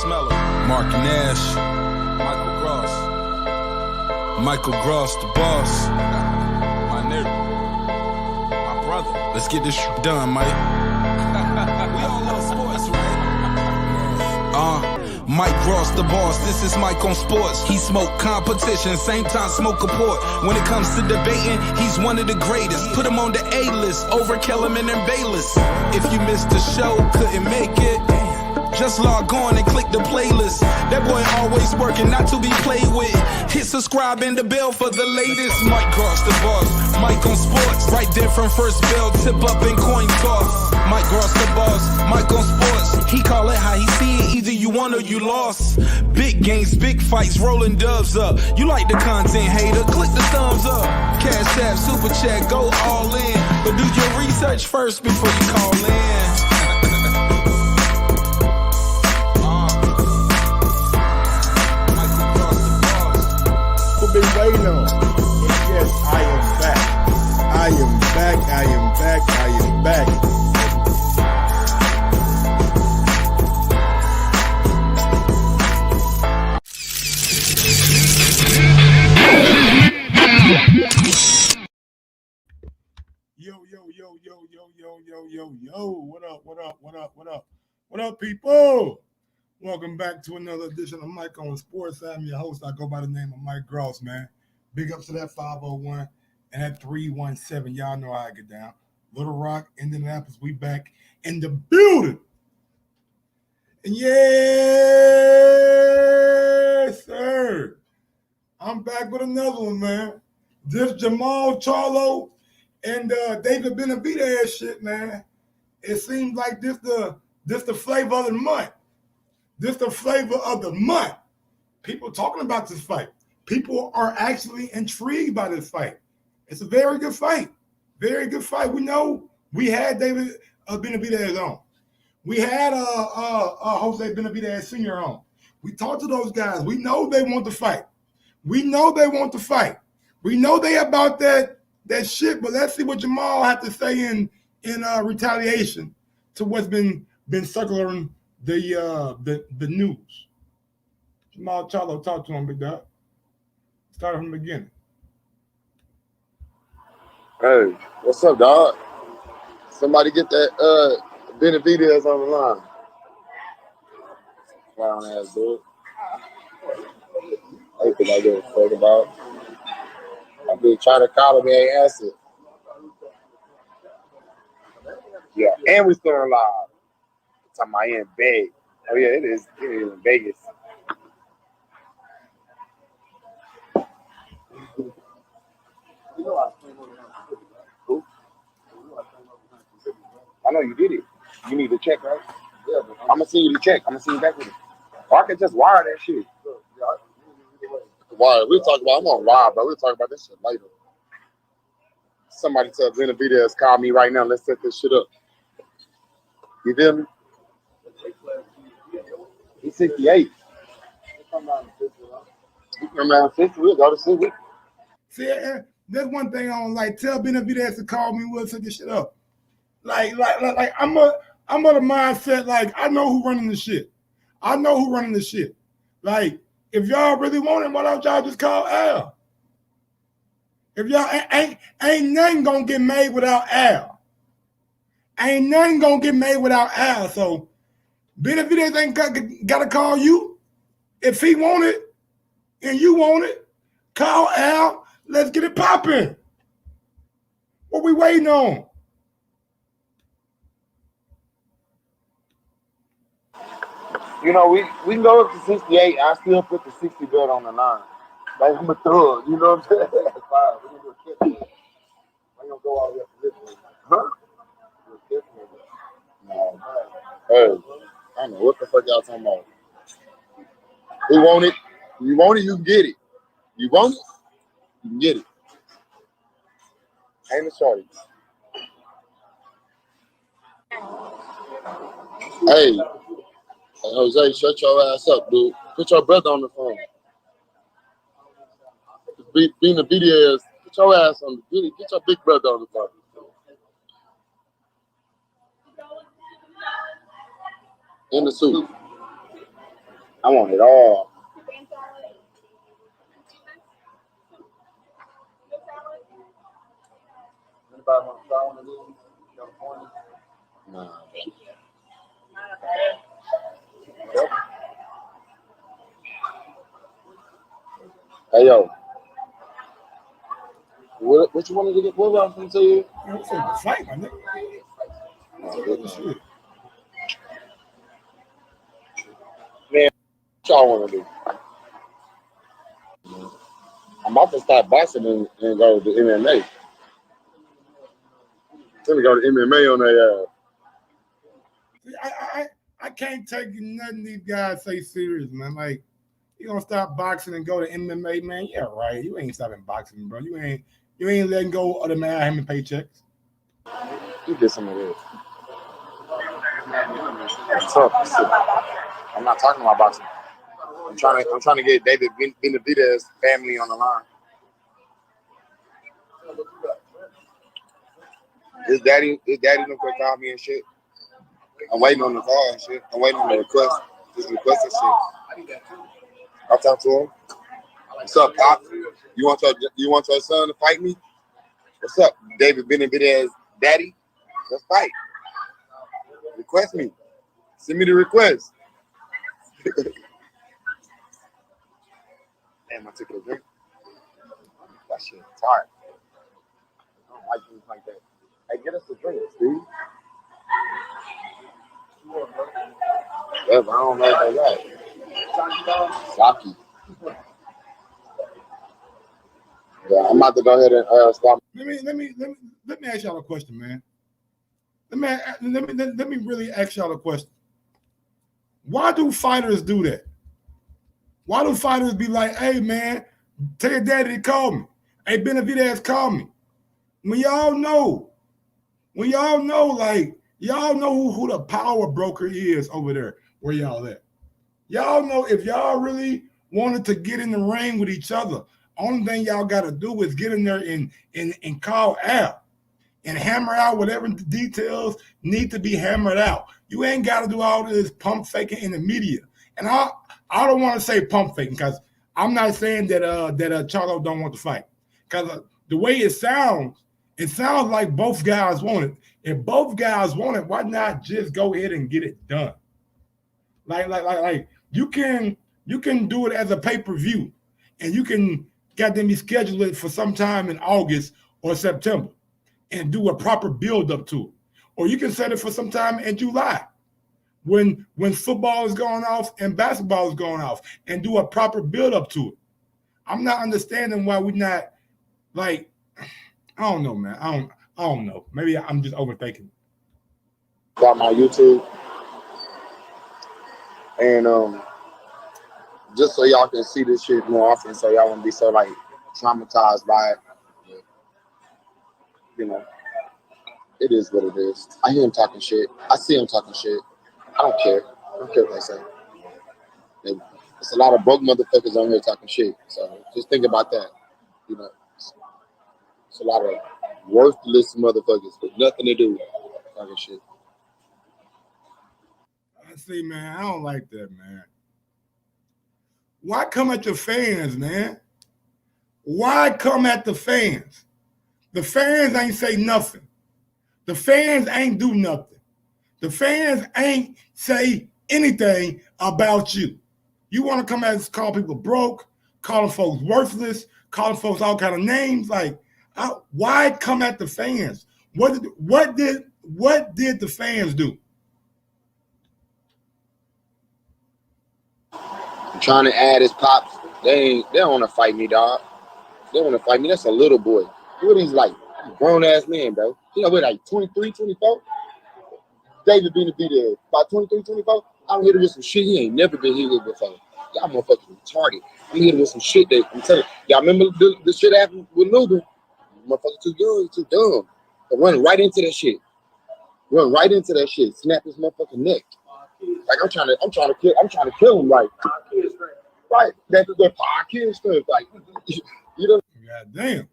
Smeller, Mark Nash, Michael Gross, the boss, my nigga, my brother. Let's get this shit done, Mike. We all love sports, right? Mike Gross, the boss. This is Mike on sports. He smoke competition, same time smoke a port. When it comes to debating, he's one of the greatest. Put him on the A-list over Kellerman and Bayless. If you missed the show, couldn't make it, just log on and click the playlist. That boy always working, not to be played with. Hit subscribe and the bell for the latest. Mike Gross, the boss. Mike on sports. Right there from first bell, tip up and coin toss. Mike Gross, the boss. Mike on sports. He call it how he see it. Either you won or you lost. Big games, big fights, rolling dubs up. You like the content, hater? Click the thumbs up. Cashapp, super chat, go all in. But do your research first before you call in. Been waiting on. Yes, I am back. I am back. I am back. I am back. Yo. What up, people? Welcome back to another edition of Mike on Sports. I'm your host. I go by the name of Mike Gross, man. Big ups to that 501 and that 317. Y'all know how I get down. Little Rock, Indianapolis, we back in the building. And yes, sir. I'm back with another one, man. This Jermall, Charlo, and David Benavidez shit, man. It seems like this the flavor of the month. This the flavor of the month. People talking about this fight. People are actually intrigued by this fight. It's a very good fight. Very good fight. We know we had David Benavidez on. We had Jose Benavidez Sr. on. We talked to those guys. We know they want to fight. We know they about that shit, but let's see what Jermall had to say in retaliation to what's been circulating the news. Jermall, Charlo, talk to him, big dog. Start from the beginning. Hey, what's up, dog? Somebody get that Benavidez on the line. Clown ass dude. I think I give a fuck about. I've been trying to call him, he ain't answer. Yeah, and we still alive. Talking about in bed. Oh yeah, it is in Vegas. Who? I know you did it. You need to check, right? Yeah, I'm gonna send you the check. I'm gonna send you back with it. Or I can just wire that shit. Wire. We'll talk about. I'm on wire, bro. We'll talk about this shit later. Somebody tell Benavidez, call me right now. Let's set this shit up. You feel me? He's 68. He come down 50. We'll go to 60. See, that's one thing I don't like. Tell Benavidez to call me. We'll set this shit up. Like I'm of the mindset. Like I know who running the shit. Like if y'all really want it, why don't y'all just call Al? If y'all ain't nothing gonna get made without Al. So Benavidez ain't got to call you. If he want it and you want it, call Al. Let's get it popping. What we waiting on? You know, we can go up to 68. I still put the 60 bet on the line. Like I'm a thug, you know what I'm saying? That's fine. We're gonna do a kick. I'm gonna go all the way up to this one. Huh? No. Hey, I don't know what the fuck y'all talking about. Who want it? You want it, you can get it. You want it, you can get it. Ain't a shorty. Hey, Jose, shut your ass up, dude. Put your brother on the phone. Benavidez, put your ass on the video. Get your big brother on the phone. In the suit. I want it all. Anybody want to try one of these? California? Nah. Yep. Hey yo, what you wanted to get? What was I going to tell you? You said the fight, my nigga. Oh, goodness. Man, what y'all want to do? I'm about to start boxing and go to MMA. I'm gonna go to MMA on that. I can't take nothing these guys say serious, man. Like, you gonna stop boxing and go to MMA, man? Yeah, right. You ain't stopping boxing, bro. You ain't letting go of the man having paychecks. You get some of this. Tough. I'm not talking about boxing. I'm trying to get David Benavidez family on the line. His daddy don't call me and shit. I'm waiting on the call and shit. I'm waiting on the request. Just request and shit. I'll talk to him. What's up, Pop? You want your son to fight me? What's up, David Benavidez daddy? Let's fight. Request me. Send me the request. Damn, I took a drink. That shit tired. I don't like things like that. Hey, get us a drink, Steve. Yeah, but I don't know if they got Saki. Yeah, I'm about to go ahead and stop. Let me ask y'all a question, man. Let me really ask y'all a question. Why do fighters do that? Why do fighters be like, hey, man, tell your daddy to call me. Hey, Benavidez, call me. When y'all know, like, y'all know who the power broker is over there where y'all at. Y'all know if y'all really wanted to get in the ring with each other, only thing y'all got to do is get in there and call out and hammer out whatever details need to be hammered out. You ain't got to do all this pump faking in the media. And I don't want to say pump faking because I'm not saying that Charlo don't want to fight. Because the way it sounds like both guys want it. If both guys want it, why not just go ahead and get it done? Like you can do it as a pay-per-view, and you can goddamn schedule it for sometime in August or September, and do a proper build-up to it. Or you can set it for sometime in July, when football is going off and basketball is going off, and do a proper build-up to it. I'm not understanding why we're not, like, I don't know, man. I don't know. Maybe I'm just overthinking. Got my YouTube, and just so y'all can see this shit more often, so y'all won't be so like traumatized by it. You know, it is what it is. I hear him talking shit. I see him talking shit. I don't care. I don't care what they say. There's a lot of broke motherfuckers on here talking shit. So just think about that. You know, it's a lot of worthless motherfuckers with nothing to do with talking shit. I see, man. I don't like that, man. Why come at the fans, man? Why come at the fans? The fans ain't say nothing. The fans ain't do nothing. The fans ain't say anything about you. You want to come at us, call people broke, calling folks worthless, calling folks all kind of names. Like, why come at the fans? What did the fans do? I'm trying to add his pops. They don't want to fight me, dog. They want to fight me. That's a little boy. What he's like, grown ass man, bro. You know, we're like 23, 24. David Benavidez, about 23, 24. I'm hit him with some shit he ain't never been hit with before. Y'all motherfucking retarded. I'm hit him with some shit that I'm telling you. Y'all remember the shit happened with Lubin? Motherfucker too young, too dumb. But run right into that shit. Run right into that shit. Snap his motherfucking neck. Like I'm trying to kill him. Like, right? That's the 5 kids stuff. Like, you know. God damn.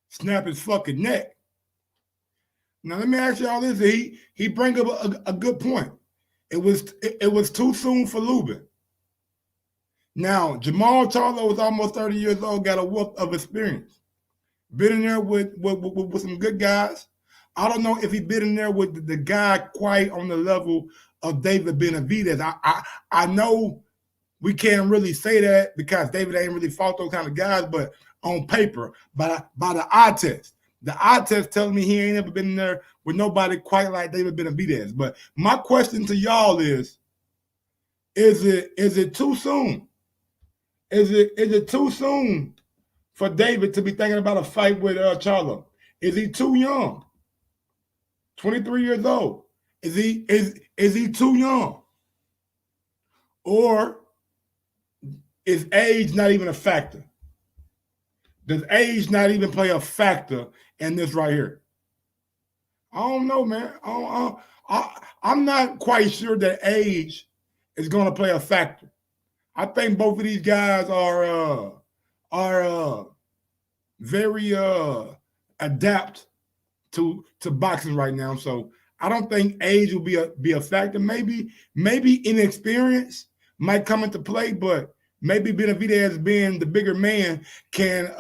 Snap his fucking neck. Now let me ask y'all this. He bring up a good point. It was too soon for Lubin. Now, Jermall Charlo is almost 30 years old, got a wealth of experience. Been in there with some good guys. I don't know if he been in there with the guy quite on the level of David Benavidez. I know we can't really say that because David ain't really fought those kind of guys, but on paper, by the eye test. The eye test tells me he ain't ever been in there with nobody quite like David Benavidez. But my question to y'all is it too soon? Is it too soon for David to be thinking about a fight with Charlo? Is he too young? 23 years old. Is he too young? Or is age not even a factor? Does age not even play a factor in this right here? I don't know, man. I'm not quite sure that age is going to play a factor. I think both of these guys are very adapt to boxing right now. So I don't think age will be a factor. Maybe inexperience might come into play, but maybe Benavidez being the bigger man can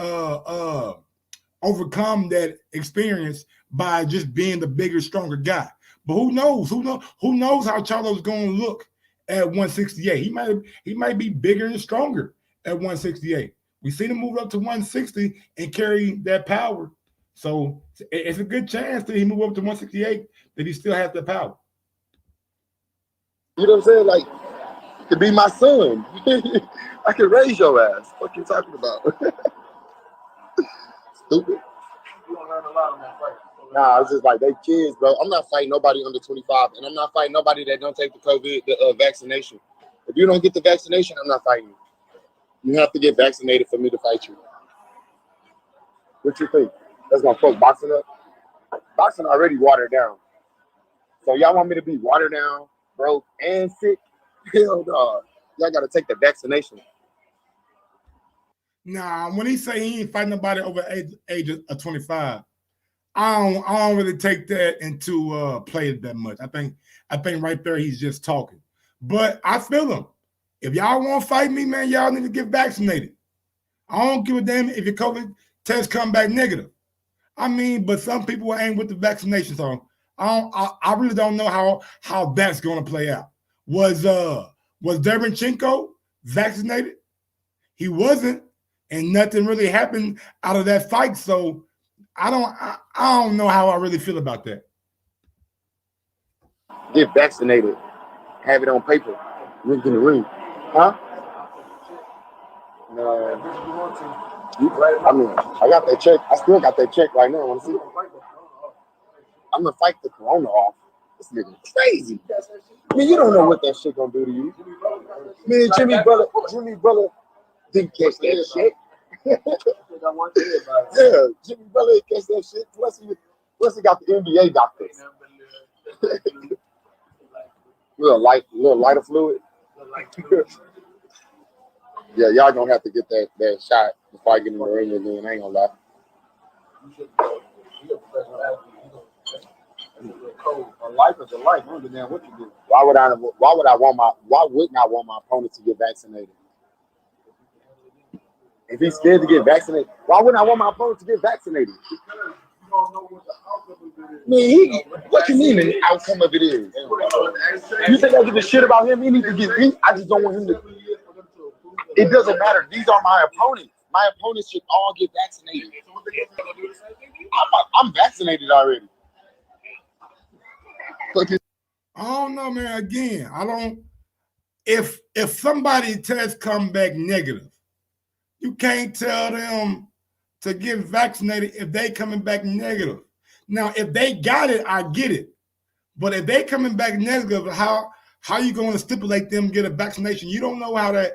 overcome that experience by just being the bigger, stronger guy. But who knows? Who knows how Charlo's going to look at 168? He might be bigger and stronger at 168. We seen him move up to 160 and carry that power. So it's a good chance that he move up to 168 that he still has that power. You know what I'm saying? Like, to be my son. I can raise your ass. What you talking about? Stupid. You don't learn a lot on that fight. Nah, it's just like they kids, bro. I'm not fighting nobody under 25, and I'm not fighting nobody that don't take the vaccination. If you don't get the vaccination, I'm not fighting you. You have to get vaccinated for me to fight you. What you think? That's gonna fuck boxing up? Boxing already watered down. So y'all want me to be watered down, broke, and sick? Hell no. Y'all gotta take the vaccination. Nah, when he say he ain't fighting nobody over age of 25, I don't really take that into play that much. I think right there he's just talking. But I feel him. If y'all want to fight me, man, y'all need to get vaccinated. I don't give a damn if your COVID test come back negative. I mean, but some people ain't with the vaccination, so I really don't know how that's going to play out. Was Derevyanchenko vaccinated? He wasn't, and nothing really happened out of that fight. So I don't know how I really feel about that. Get vaccinated. Have it on paper. Ring in the ring. Huh? No. I mean, I got that check. I still got that check right now. Want to see? I'm gonna fight the corona off. This nigga crazy. I mean, you don't know what that shit gonna do to you. Me and Jimmy brother didn't catch that shit. Yeah, Jimmy brother didn't catch that shit. Plus he got the NBA doctors. little lighter fluid. Yeah, y'all gonna have to get that shot before I get in the ring again. I ain't gonna lie. A life is a life. What you do? Why wouldn't I want my opponent to get vaccinated? If he's scared to get vaccinated, why wouldn't I want my opponent to get vaccinated? What you mean the outcome of it is? You think I give a shit about him? He needs to get beat. I just don't want him to. It doesn't matter. These are my opponents. My opponents should all get vaccinated. I'm vaccinated already. I don't know, man. Again, I don't. If somebody test come back negative, you can't tell them to get vaccinated if they coming back negative. Now, if they got it, I get it. But if they coming back negative, how you going to stipulate them get a vaccination? You don't know how that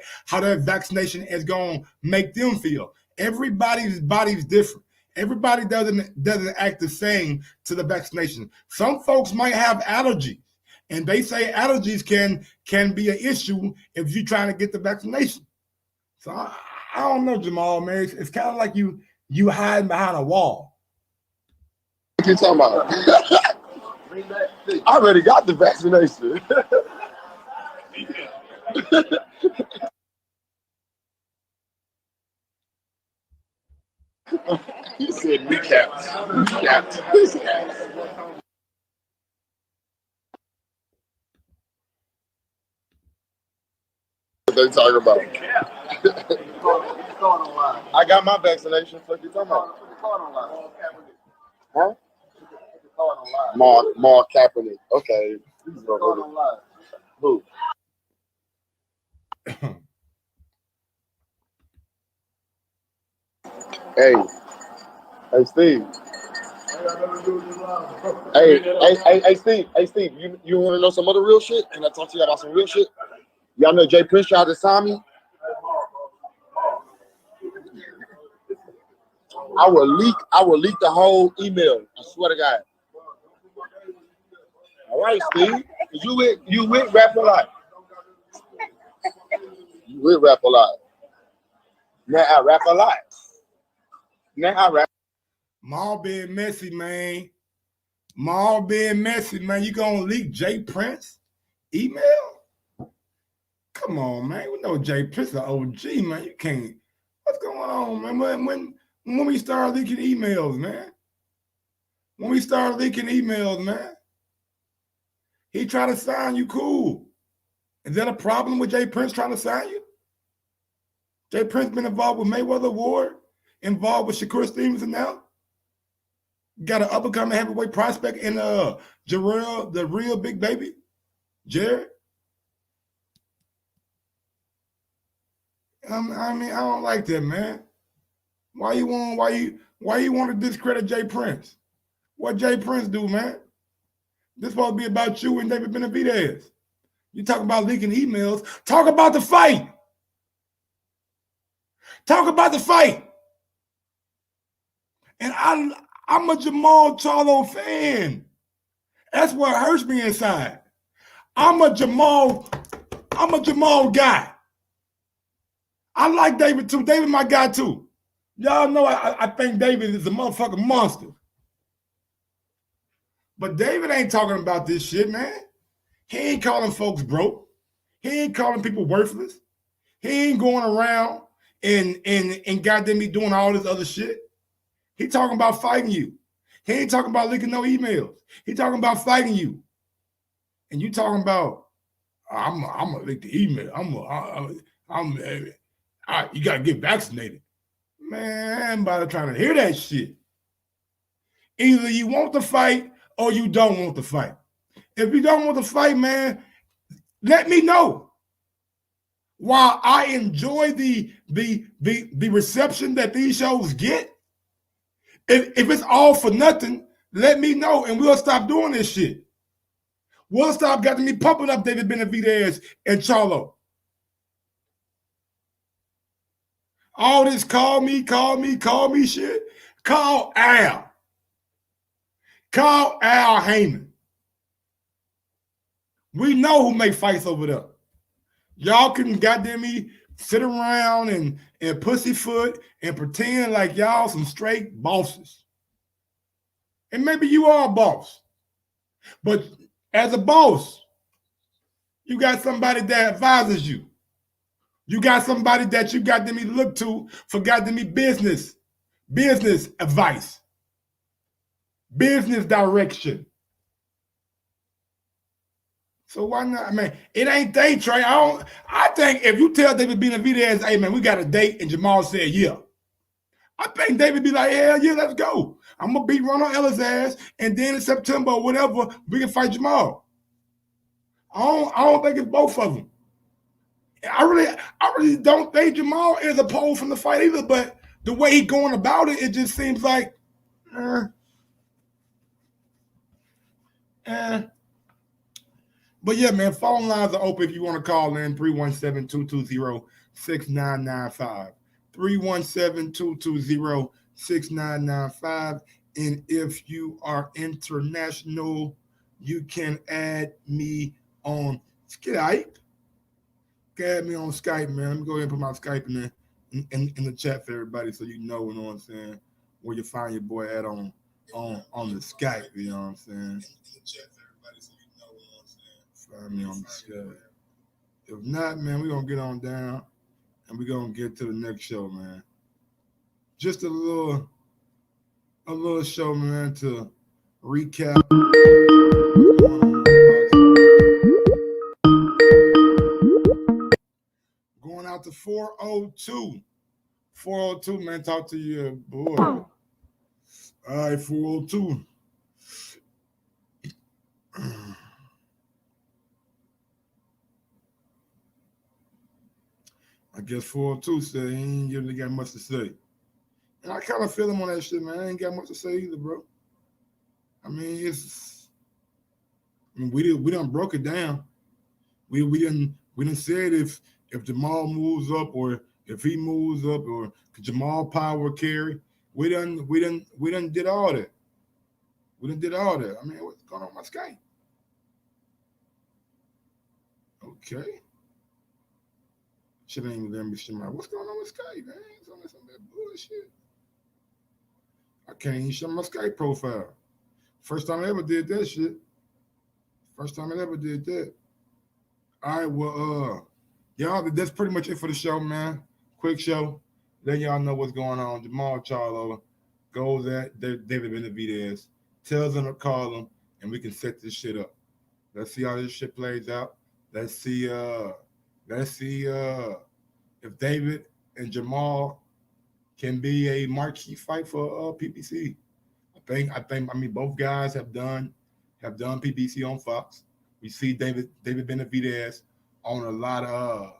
vaccination is going to make them feel. Everybody's body's different. Everybody doesn't act the same to the vaccination. Some folks might have allergies, and they say allergies can be an issue if you're trying to get the vaccination. So I don't know, Jermall, man. It's kind of like you hiding behind a wall. What you talking about? I already got the vaccination. He said kneecaps. Kneecaps. What they talking about? I got my vaccination. What you talking about? Huh? Mark Kaepernick. Okay. Who? Hey, Steve. Hey, Steve. You want to know some other real shit? Can I talk to you about some real shit? Y'all know Jay Prince tried to sign me. I will leak the whole email. I swear to God. All right, Steve. You with Rap a Lot. You with Rap a Lot. Now I rap a lot. Maul being messy, man. Maul being messy, man. You gonna leak Jay Prince email? Come on, man. We know Jay Prince an OG, man. You can't. What's going on, man? When we start leaking emails, man? When we start leaking emails, man? He try to sign you, cool. Is that a problem with Jay Prince trying to sign you? Jay Prince been involved with Mayweather Ward, involved with Shakur Stevenson now. Got an up-and-coming heavyweight prospect in Jermall, the real big baby, Jared. I mean, I don't like that, man. Why you want to discredit Jay Prince? What Jay Prince do, man? This supposed to be about you and David Benavidez. You talk about leaking emails. Talk about the fight. Talk about the fight. And I'm a Jermall Charlo fan. That's what hurts me inside. I'm a Jermall guy. I like David too. David my guy too. Y'all know I think David is a motherfucking monster. But David ain't talking about this shit, man. He ain't calling folks broke. He ain't calling people worthless. He ain't going around and goddamn me doing all this other shit. He talking about fighting you. He ain't talking about leaking no emails. He talking about fighting you. And you talking about I'm gonna leak the email. You gotta get vaccinated. Man, everybody trying to hear that shit. Either you want to fight or you don't want to fight. If you don't want to fight, man, let me know. While I enjoy the reception that these shows get, if it's all for nothing, let me know and we'll stop doing this shit. We'll stop getting me pumping up David Benavidez and Charlo. All this call me shit. Call Al. Call Al Heyman. We know who make fights over there. Y'all can goddamn me sit around and pussyfoot and pretend like y'all some straight bosses. And maybe you are a boss. But as a boss, you got somebody that advises you. You got somebody that you got them to look to for goddamn me business advice, business direction. So why not, man? It ain't day trade. I think if you tell David Benavidez, hey man, we got a date, and Jermall said, yeah. I think David be like, yeah, let's go. I'm gonna beat Ronald Ellis' ass, and then in September or whatever, we can fight Jermall. I don't think it's both of them. I really don't think Jermall is opposed from the fight either, but the way he going about it, it just seems like, But yeah, man, phone lines are open if you want to call in, 317-220-6995. 317-220-6995. And if you are international, you can add me on Skype. Add me on Skype, man. Let me go ahead and put my Skype in the chat for everybody so you know what I'm saying, where you find your boy at on the Skype, you know what I'm saying? Find me on the Skype. If not, man, we're gonna get on down and we're gonna get to the next show, man. just a little show, man, to recap. Going out to 402. 402, man. Talk to you, boy. All right, 402. I guess 402 said he ain't really got much to say. And I kind of feel him on that shit, man. I ain't got much to say either, bro. I mean, we done broke it down. We didn't said if Jermall moves up or if he moves up or Jermall power carry. We done did all that. We done did all that. I mean, what's going on with my Skype? Okay. Shit ain't even letting me shit my. What's going on with Skype, man? It's on some of that bullshit. I can't even show my Skype profile. First time I ever did that shit. First time I ever did that. All right, well, y'all, that's pretty much it for the show, man. Quick show. Let y'all know what's going on. Jermall Charlo goes at David Benavidez, tells him to call him, and we can set this shit up. Let's see how this shit plays out. Let's see if David and Jermall can be a marquee fight for PBC. I mean both guys have done PBC on Fox. We see David Benavidez on a lot of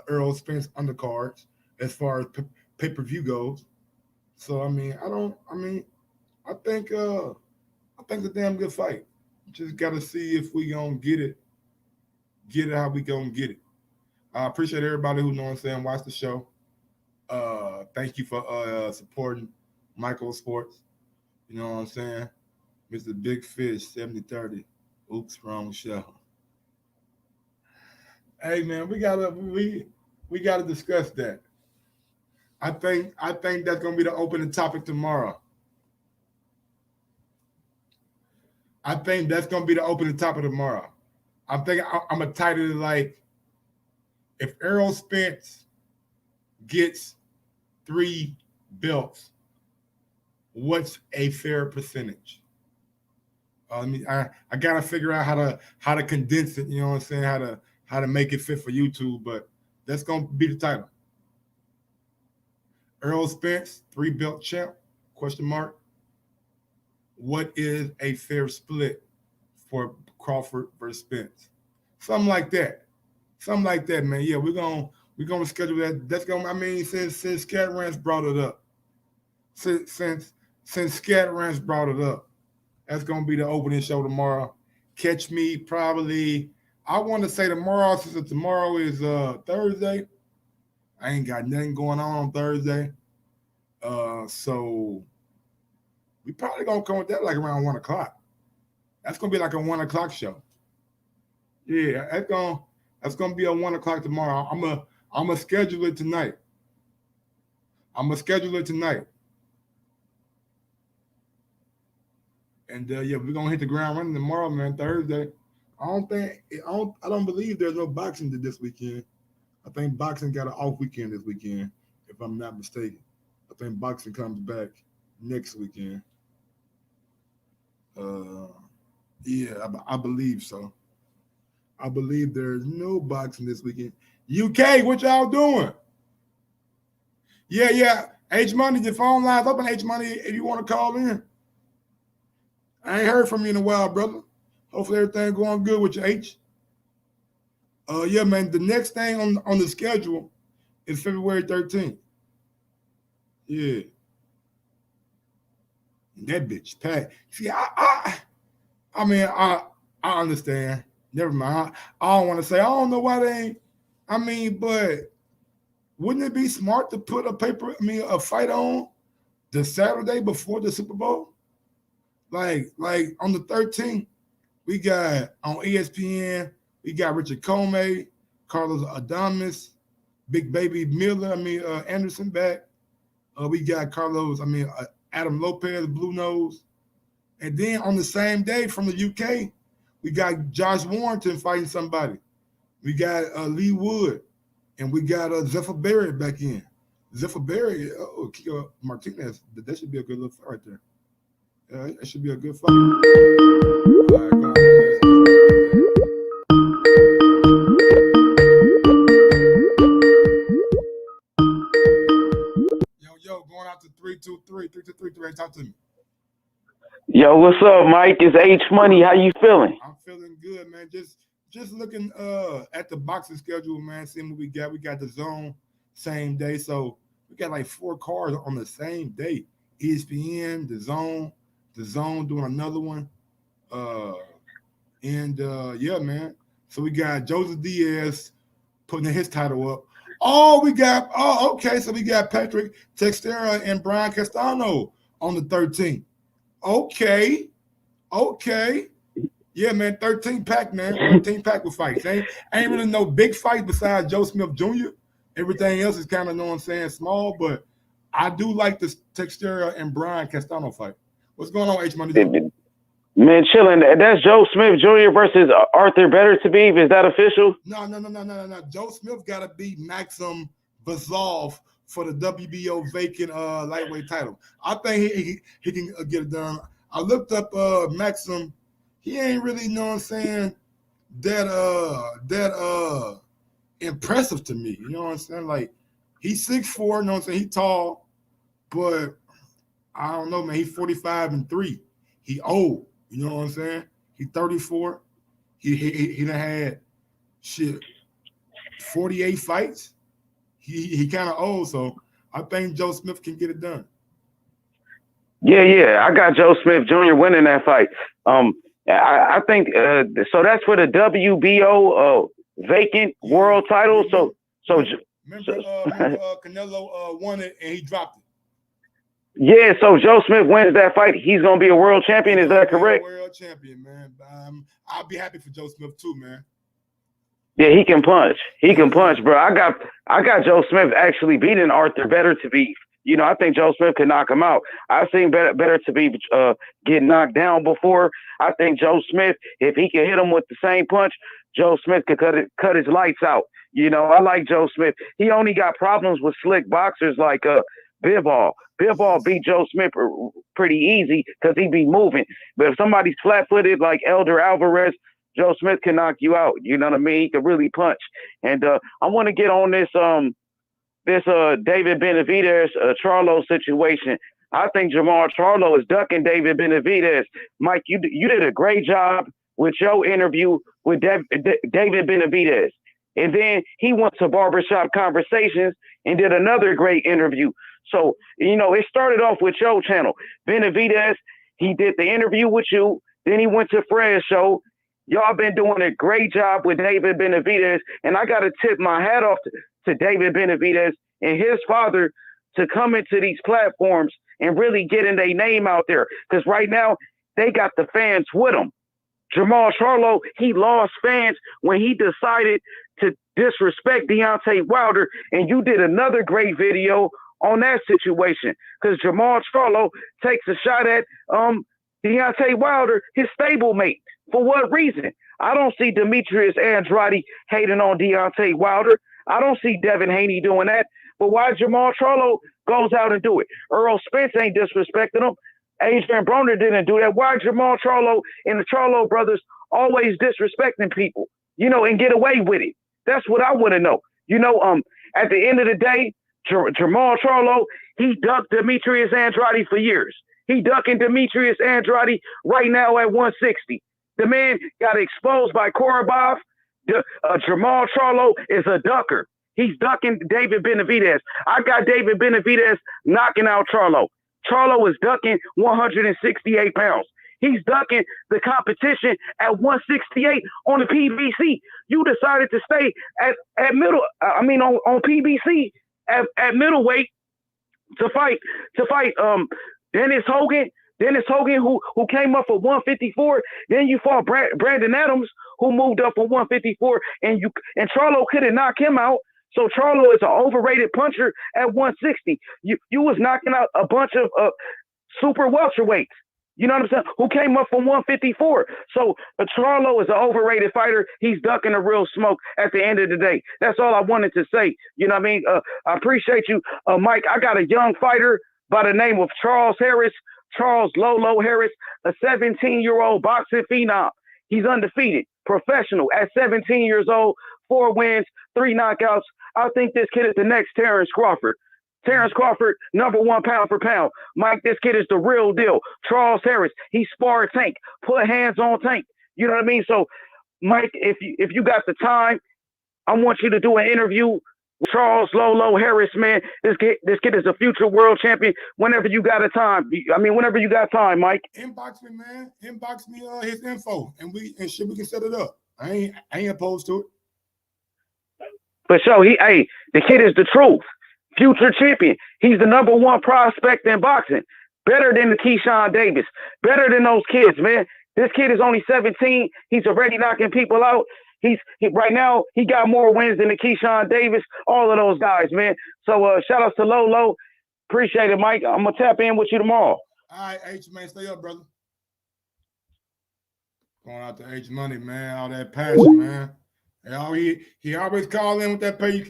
Earl Spence undercards as far as pay-per-view goes. So I think it's a damn good fight. Just gotta see if we gonna get it how we gonna get it. I appreciate everybody who watch the show. Thank you for supporting Michael Sports. You know what I'm saying? Mr. Big Fish 7030. Oops, wrong show. Hey man, we gotta discuss that. I think that's gonna be the opening topic tomorrow. I'm thinking I'm gonna title it like, if Errol Spence gets 3 belts, what's a fair percentage? I gotta figure out how to condense it. You know what I'm saying? How to make it fit for YouTube, but that's gonna be the title. Errol Spence, 3 belt champ? ? What is a fair split for Crawford versus Spence? Something like that, man. Yeah, we're gonna schedule that. That's gonna. I mean, since Scat Ranch brought it up, since Scat Ranch brought it up, that's gonna be the opening show tomorrow. Catch me probably. I want to say tomorrow, since tomorrow is Thursday. I ain't got nothing going on Thursday, so we probably gonna come with that like around 1:00. That's gonna be like a 1:00 show. Yeah, that's gonna be a 1:00 tomorrow. I'm gonna schedule it tonight. And yeah, we're gonna hit the ground running tomorrow, man. Thursday. I don't believe there's no boxing this weekend. I think boxing got an off weekend this weekend, if I'm not mistaken. I think boxing comes back next weekend. Yeah, I believe so. I believe there's no boxing this weekend. UK, what y'all doing? Yeah. H Money, your phone line's open. H Money, if you want to call in. I ain't heard from you in a while, brother. Hopefully everything going good with you, H. Yeah, man. The next thing on the schedule is February 13th. Yeah. That bitch packed. See, I understand. Never mind. I don't want to say, I don't know why they ain't. I mean, but wouldn't it be smart to put a fight on the Saturday before the Super Bowl? Like on the 13th, we got on ESPN, we got Richard Comey, Carlos Adames, Big Baby Miller, Anderson back. We got Adam Lopez, Blue Nose. And then on the same day from the UK, we got Josh Warrington fighting somebody. We got Lee Wood. And we got Zephyr Berry back in. Zephyr Berry, Kiko Martinez. That should be a good little fight right there. That should be a good fight. All right, go on. Yo, going out to 323, 323. Talk to me. Yo, what's up, Mike? It's H Money. How you feeling? I'm feeling good, man. Just looking at the boxing schedule, man. Seeing what we got. We got the zone same day, so we got like 4 cards on the same day. ESPN, the zone doing another one. Yeah, man. So we got Joseph Diaz putting his title up. Okay. So we got Patrick Teixeira and Brian Castano on the 13th. Okay. Yeah, man, 13 pack, man. 13 pack with fights. Ain't really no big fight besides Joe Smith Jr. Everything else is kind of, know what I'm saying, small, but I do like the Teixeira and Brian Castano fight. What's going on, H Money? Man, chilling. That's Joe Smith Jr. versus Arthur Benavidez. Is that official? No. Joe Smith got to beat Maxim Vazov for the WBO vacant lightweight title. I think he can get it done. I looked up Maxim. He ain't really, know what I'm saying, that impressive to me. You know what I'm saying? Like, he's 6'4", you know what I'm saying? He tall, but I don't know, man. He's 45-3. He old. You know what I'm saying? He 34. He done had 48 fights. He kind of old, so I think Joe Smith can get it done. Yeah. I got Joe Smith Jr. winning that fight. I think so. That's for the WBO vacant world title. Remember Canelo won it and he dropped it. Yeah, so Joe Smith wins that fight. He's gonna be a world champion. Is that correct? World champion, man. I'll be happy for Joe Smith too, man. Yeah, he can punch. He can punch, bro. I got Joe Smith actually beating Arthur Benavidez. You know, I think Joe Smith could knock him out. I've seen Benavidez get knocked down before. I think Joe Smith, if he can hit him with the same punch, Joe Smith could cut his lights out. You know, I like Joe Smith. He only got problems with slick boxers like Bivol. Bivol beat Joe Smith pretty easy because he be moving. But if somebody's flat-footed like Elder Alvarez, Joe Smith can knock you out. You know what I mean? He can really punch. And I want to get on this David Benavidez Charlo situation. I think Jermall Charlo is ducking David Benavidez. Mike, you did a great job with your interview with David Benavidez. And then he went to Barbershop Conversations and did another great interview. So, you know, it started off with your channel. Benavidez, he did the interview with you. Then he went to Fred's show. Y'all been doing a great job with David Benavidez. And I got to tip my hat off to David Benavidez and his father to come into these platforms and really getting their name out there. Because right now, they got the fans with them. Jermall Charlo, he lost fans when he decided to disrespect Deontay Wilder. And you did another great video on that situation, because Jermall Charlo takes a shot at Deontay Wilder, his stablemate. For what reason? I don't see Demetrius Andrade hating on Deontay Wilder. I don't see Devin Haney doing that. But why Jermall Charlo goes out and do it? Earl Spence ain't disrespecting him. Adrian Broner didn't do that. Why Jermall Charlo and the Charlo brothers always disrespecting people, you know, and get away with it? That's what I want to know. You know, at the end of the day, Jermall Charlo, he ducked Demetrius Andrade for years. He ducking Demetrius Andrade right now at 160. The man got exposed by Korobov. Jermall Charlo is a ducker. He's ducking David Benavidez. I got David Benavidez knocking out Charlo. Charlo is ducking 168 pounds. He's ducking the competition at 168 on the PBC. You decided to stay at middle. On PBC at middleweight to fight Dennis Hogan. Dennis Hogan, who came up for 154. Then you fought Brandon Adams, who moved up for 154, and Charlo couldn't knock him out. So Charlo is an overrated puncher at 160. You was knocking out a bunch of super welterweights. You know what I'm saying? Who came up from 154. So Charlo is an overrated fighter. He's ducking the real smoke at the end of the day. That's all I wanted to say. You know what I mean? I appreciate you. Mike, I got a young fighter by the name of Charles Lolo Harris, a 17-year-old boxing phenom. He's undefeated, professional at 17 years old, 4 wins, 3 knockouts. I think this kid is the next Terrence Crawford. Terrence Crawford, #1 pound for pound. Mike, this kid is the real deal. Charles Harris, he sparred Tank, put hands on Tank. You know what I mean? So, Mike, if you got the time, I want you to do an interview with Charles Lolo Harris, man. This kid is a future world champion. Whenever you got a time, whenever you got time, Mike. Inbox me, man. Inbox me his info, and we can set it up. I ain't opposed to it. But the kid is the truth. Future champion. He's the #1 prospect in boxing. Better than the Keyshawn Davis. Better than those kids, man. This kid is only 17. He's already knocking people out. Right now, he got more wins than the Keyshawn Davis, all of those guys, man. So shout outs to Lolo. Appreciate it, Mike. I'm gonna tap in with you tomorrow. All right, H, man, stay up, brother. Going out to H Money, man. All that passion, man. And he always call in with that pay.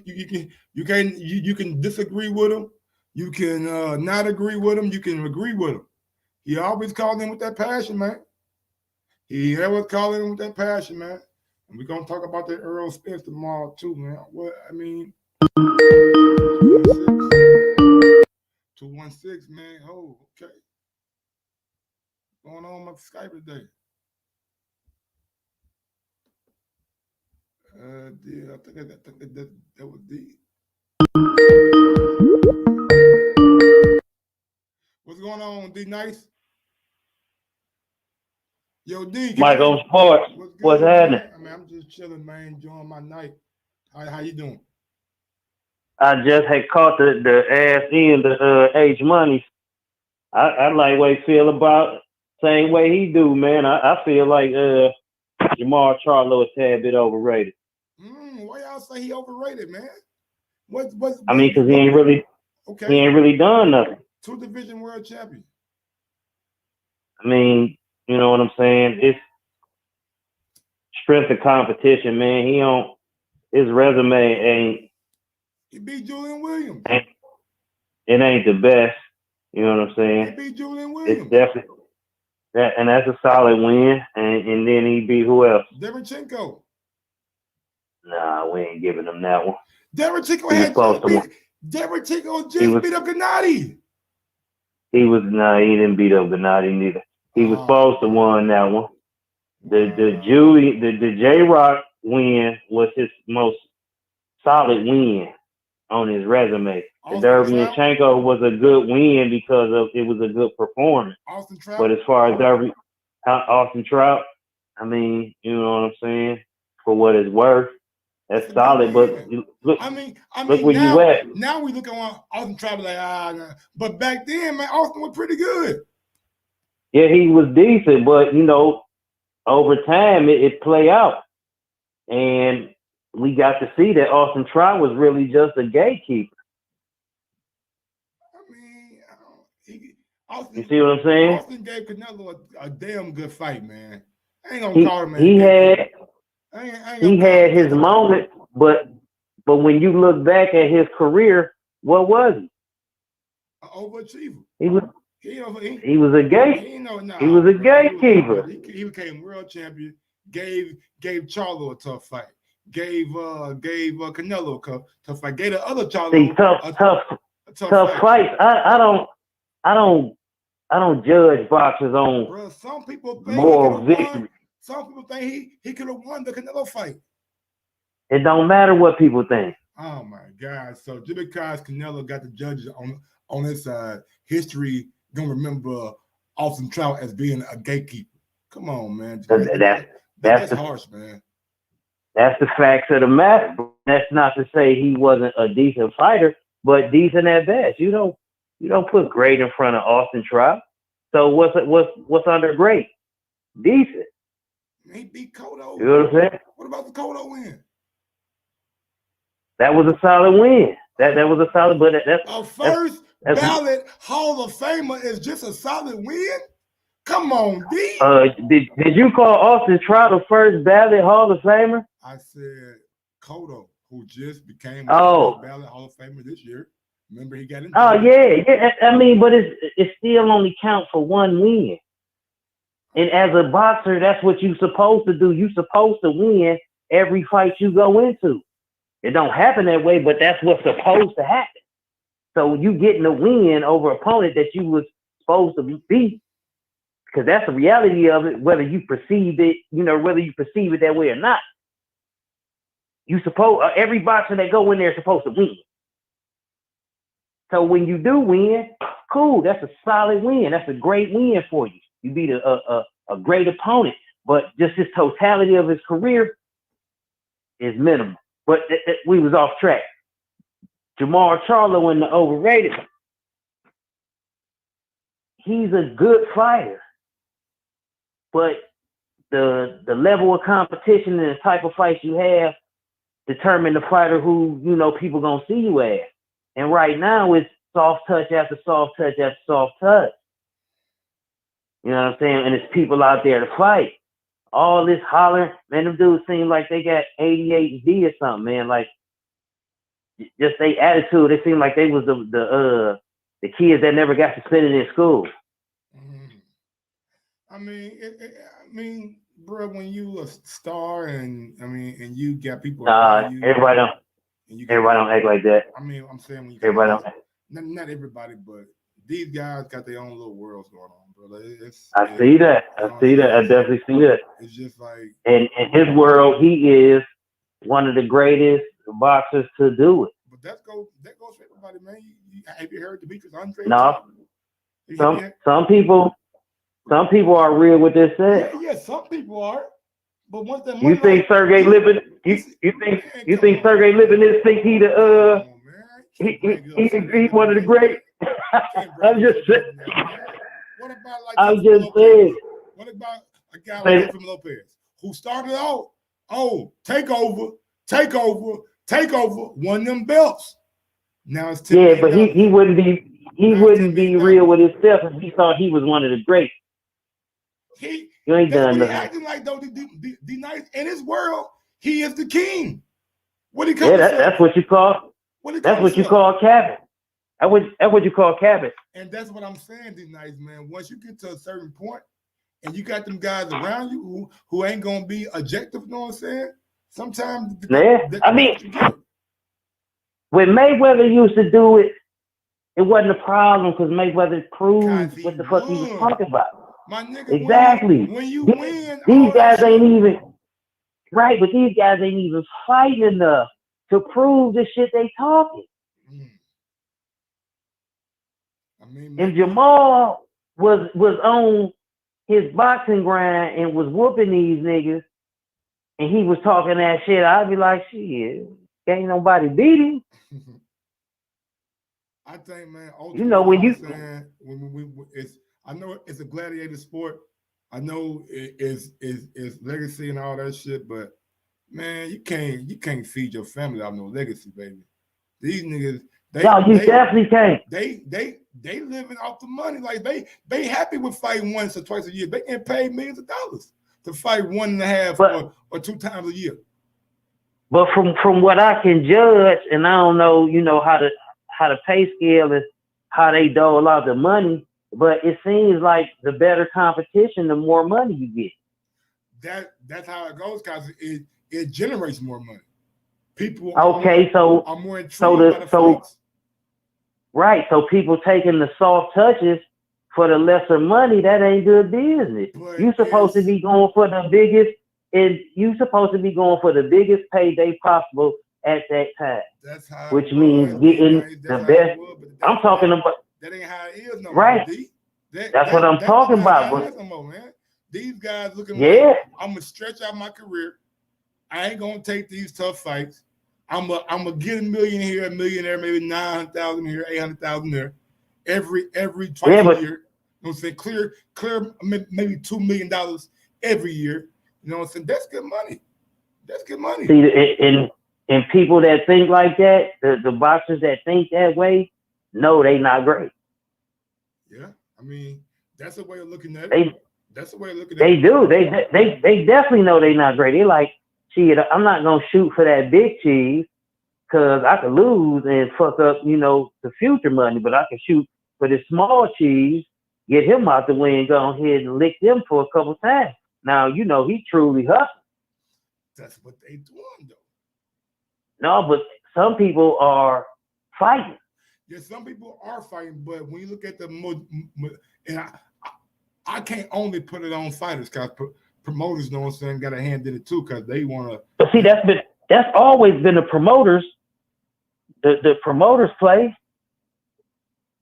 You can disagree with him. You can not agree with him. You can agree with him. He always call in with that passion, man. He always call in with that passion, man. And we're gonna talk about that Earl Spence tomorrow too, man. 216, man. Oh, okay. What's going on with Skype today? I think that was D. What's going on, D Nice? Yo, D. Mike on Sports. What's happening? I'm just chilling, man, enjoying my night. How you doing? I just had caught the ass end of H Money. I like what he feel about same way he do, man. I feel like Jermall Charlo is a tad bit overrated. Why y'all say he overrated, man? What? Because he ain't really done nothing. 2 division world champion. You know what I'm saying? It's strength of competition, man. His resume ain't. He beat Julian Williams. It ain't the best. You know what I'm saying? He beat Julian Williams. It's definitely and that's a solid win. And then he beat who else? Derevchenko. Nah, we ain't giving him that one. Derevchenko just beat up Gennady. He didn't beat up Gennady neither. He was supposed to win that one. The J-Rock win was his most solid win on his resume. The Derevchenko was a good win because it was a good performance. Austin Trout. But as far as Austin Trout, you know what I'm saying? For what it's worth, that's solid. But look where you at. Now we look at Austin Trout like but back then, man, Austin was pretty good. Yeah, he was decent, but over time it play out, and we got to see that Austin Trout was really just a gatekeeper. You see what I'm saying? Austin gave Canelo a damn good fight, man. I ain't gonna call him. He had his moment, but when you look back at his career, what was he? An overachiever. He was a gatekeeper. He became world champion. Gave Charlo a tough fight. Gave Canelo a tough fight. Gave the other Charlo tough fights. I don't judge boxers on some people think moral victory. Some people think he could have won the Canelo fight. It don't matter what people think. Oh my God! So just because Canelo got the judges on his side, history gonna remember Austin Trout as being a gatekeeper. Come on, man. That's harsh, man. That's the facts of the matter. That's not to say he wasn't a decent fighter, but decent at best. You don't put great in front of Austin Trout. So what's under great? Decent. He beat Cotto. You know what I'm saying? What about the Cotto win? That was a solid win. That was a solid, but that's a first ballot Hall of Famer is just a solid win. Come on, D. Did you call Austin Trout the first ballot Hall of Famer? I said Cotto, who just became a Oh. first ballot Hall of Famer this year. Remember, he got in. Oh yeah. I mean, but it still only counts for one win. And as a boxer, that's what you're supposed to do. You're supposed to win every fight you go into. It don't happen that way, but that's what's supposed to happen. So you getting a win over an opponent that you was supposed to beat, because that's the reality of it, whether you perceive it, whether you perceive it that way or not. Every boxer that go in there is supposed to win. So when you do win, cool, that's a solid win. That's a great win for you. You beat a great opponent, but just his totality of his career is minimal. But we was off track. Jermall Charlo in the overrated. He's a good fighter, but the level of competition and the type of fights you have determine the fighter who people gonna see you as. And right now it's soft touch after soft touch after soft touch. You know what I'm saying? And it's people out there to fight. All this hollering, man, them dudes seem like they got ADHD or something, man. Like, just their attitude, it seemed like they was the kids that never got suspended in school. I mean, bro, when you a star and you got people. Everybody don't act like that. I mean, I'm saying when you everybody don't. Not everybody, but these guys got their own little worlds going on, bro. I see that. I definitely see that. It's just like, in his world, he is one of the greatest boxers to do it. But that goes for everybody, man. Have you heard Demetrius Andre? No. Some people are real with this set. Yeah, some people are. But once that you think Sergey Lipin? You think Sergey Lipin think he the he's one of the great? I'm just saying. What about I'm just saying. What about a guy like Efraim Lopez who started out, take over, won them belts. Now it's but he wouldn't be real with himself if he thought he was one of the greats. You ain't done nothing. Acting like though D Nice in his world, he is the king. What he that's what you call. That's what you call capping. That's what you call capping. And that's what I'm saying, D Nice, man. Once you get to a certain point, and you got them guys around you who ain't gonna be objective, you know what I'm saying? Sometimes, when Mayweather used to do it, it wasn't a problem because Mayweather proved what the fuck he was talking about. My nigga, exactly. When you win, these guys ain't even right, but these guys ain't even fighting enough to prove the shit they talking. And Jermall was on his boxing grind and was whooping these niggas, and he was talking that shit. I'd be like, shit, ain't nobody beat him. I think, man. I know it's a gladiator sport. I know it's legacy and all that shit, but man, you can't feed your family out no legacy, baby. These niggas, you definitely can't. They living off the money. Like they happy with fighting once or twice a year. They get paid millions of dollars to fight 1.5 or 2 times a year. But from what I can judge, and I don't know, how the pay scale is, how they dole out the money. But it seems like the better competition, the more money you get. That's how it goes, because it generates more money. People are more intrigued by the fights. Right. So people taking the soft touches for the lesser money, that ain't good business. You're supposed to be going for the biggest, and you're supposed to be going for the biggest payday possible at that time. That's how. Which means getting the best. I'm talking about. That ain't how it is no right. more. That's what I'm talking about. No more, man. These guys looking like, I'm gonna stretch out my career. I ain't gonna take these tough fights. I'm gonna get $1 million here, $1 million there, maybe 900,000 here, 800,000 there, every twice a year. You know what I'm saying? Clear maybe $2 million every year. You know what I'm saying? That's good money. That's good money. See, and people that think like that, the boxers that think that way, no, they not great. Yeah, I mean, That's a way of looking at it. They That's the way of looking at they it. do. They definitely know they're not great. They like, shit, I'm not gonna shoot for that big cheese because I could lose and fuck up, the future money, but I can shoot for this small cheese, get him out the way and go ahead and lick them for a couple times. Now, he truly hustles. That's what they doing, though. No, but some people are fighting. Yeah, some people are fighting, but when you look at and I can't only put it on fighters because promoters, know what I'm saying, got a hand in it too because they want to. But see, that's always been the promoters. The promoters play,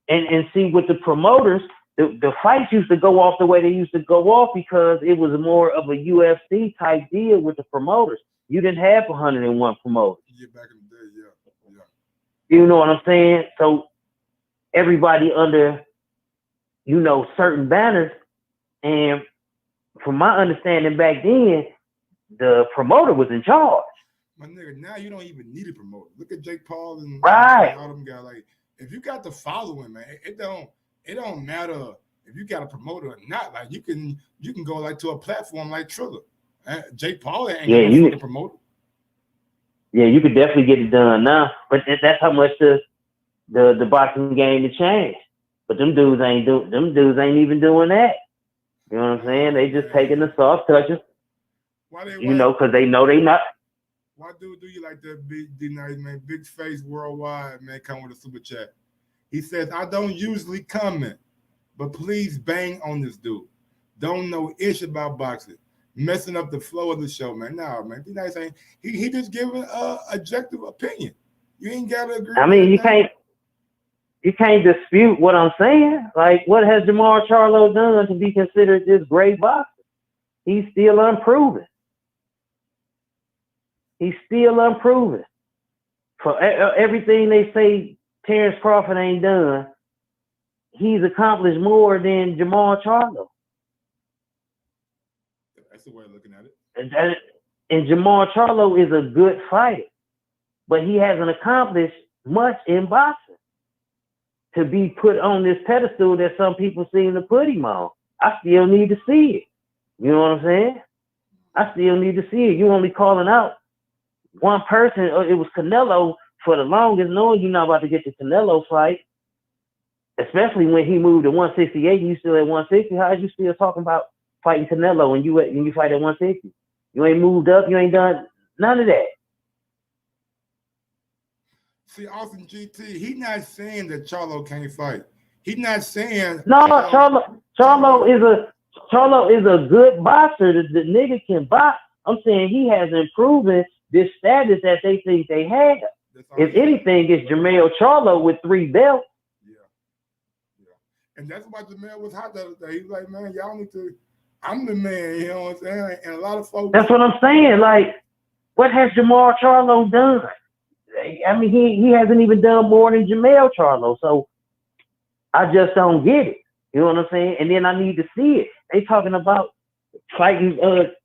and see with the promoters, the fights used to go off the way they used to go off because it was more of a UFC type deal with the promoters. You didn't have 101 promoters. Yeah, back in the day, yeah. You know what I'm saying? So everybody under, certain banners, and from my understanding back then, the promoter was in charge. My nigga, now you don't even need a promoter. Look at Jake Paul and Right. all them guys. Like, if you got the following, man, it don't matter if you got a promoter or not. Like, you can go like to a platform like Triller. Jake Paul ain't got no fucking promoter. Yeah, you could definitely get it done now, but that's how much the boxing game has changed. But them dudes ain't even doing that. You know what I'm saying? They just taking the soft touches. Because they know they not. Why do you like that big D-Nice, man? Big Face Worldwide, man, come with a super chat. He says, I don't usually comment, but please bang on this dude. Don't know ish about boxing. Messing up the flow of the show, man. Nah, man. D-Nice ain't. He just giving a objective opinion. You ain't got to agree. I mean, you can't dispute what I'm saying. Like, what has Jermall Charlo done to be considered this great boxer? He's still unproven. For everything they say Terrence Crawford ain't done, he's accomplished more than Jermall Charlo. That's the way of looking at it. And Jermall Charlo is a good fighter, but he hasn't accomplished much in boxing to be put on this pedestal that some people seem to put him on. I still need to see it. You know what I'm saying? I still need to see it. You only calling out one person. It was Canelo for the longest, knowing you're not about to get the Canelo fight, especially when he moved to 168 and you still at 160. How are you still talking about fighting Canelo when you fight at 160? You ain't moved up. You ain't done none of that. See, Austin GT, he's not saying that Charlo can't fight. He's not saying no. Charlo is a good boxer. The nigga can box. I'm saying he hasn't proven this status that they think they have. If anything, it's Jermall Charlo with 3 belts. Yeah. And that's why Jermall was hot the other day. He was like, man, y'all need to. I'm the man. You know what I'm saying? And a lot of folks. That's what I'm saying. Like, what has Jermall Charlo done? I mean, he hasn't even done more than Jermall Charlo. So I just don't get it. You know what I'm saying? And then I need to see it. They talking about fighting.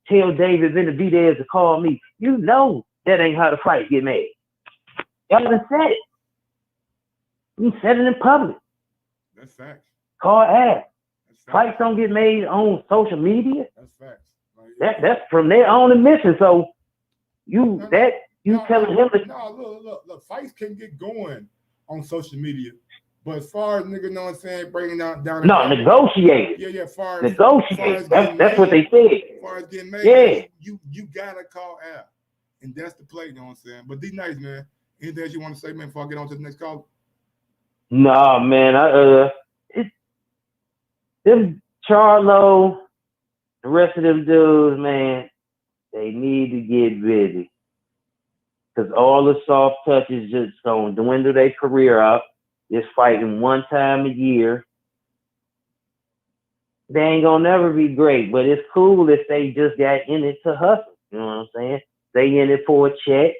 Tell David Benavidez to call me. You know that ain't how the fight get made. Y'all done said it. You said it in public. That's facts. Call ass. Fights don't get made on social media. That's facts. Like, that's from their own admission. So telling him to. No, look. Fights can get going on social media. But as far as nigga, know what I'm saying, bringing down. Negotiate. Yeah. Negotiate. That's what they said. As far as getting made, you gotta call out, and that's the play. You know what I'm saying? But D-Nice, man. Anything else you want to say, man? Before I get on to the next call. Nah, man. Them Charlo, the rest of them dudes, man, they need to get busy. Because all the soft touches just gonna dwindle their career out. Just fighting one time a year. They ain't gonna never be great, but it's cool if they just got in it to hustle. You know what I'm saying? They in it for a check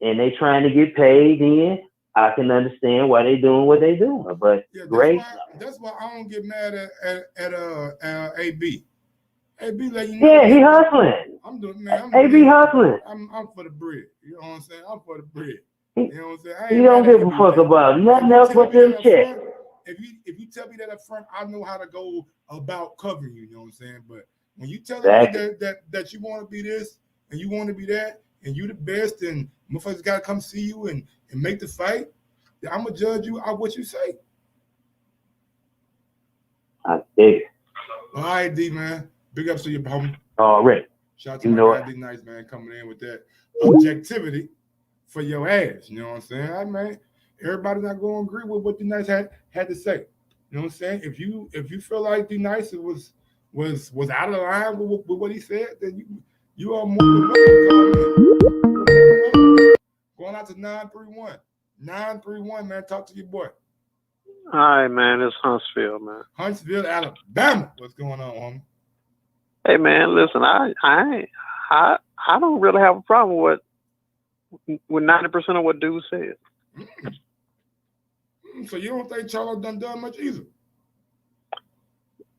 and they trying to get paid in. I can understand why they doing what they doing, but great. That's why I don't get mad at AB. AB letting you know. Yeah, he hustling. I'm doing, man. AB hustling. I'm for the bread. You know what I'm saying? I'm for the bread. You know what I'm saying? He don't give a fuck about nothing else but them checks. if you tell me that up front, I know how to go about covering you. You know what I'm saying? But when you tell Exactly. me that you want to be this and you want to be that and you the best and motherfuckers got to come see you and make the fight, then I'm gonna judge you on what you say. I dig it. All right, D man. Big ups to your homie. Already. Shout out to You my know guy it. D Nice, man, coming in with that objectivity for your ass. You know what I'm saying? I mean, everybody not going to agree with what D Nice had to say. You know what I'm saying? If you feel like D Nice was out of line with what he said, then you are more than welcome to call in. Going out to 931. 931, man. Talk to your boy. Hi, man. It's Huntsville, man. Huntsville, Alabama. What's going on, homie? Hey, man. Listen, I don't really have a problem with 90% of what dude said. So you don't think Charlo done much either?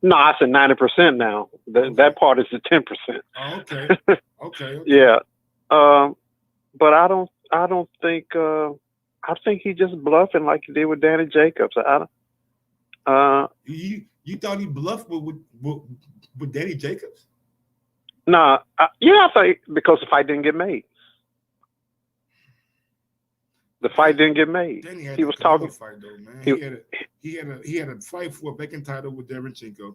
No, I said 90% now. That part is the 10%. Oh, okay. Okay. Yeah. But I don't think. I think he just bluffing like he did with Danny Jacobs. You thought he bluffed with Danny Jacobs? Nah. I think because the fight didn't get made. The fight didn't get made. He was talking. Fight though, man. He had a fight for a vacant title with Derenchenko.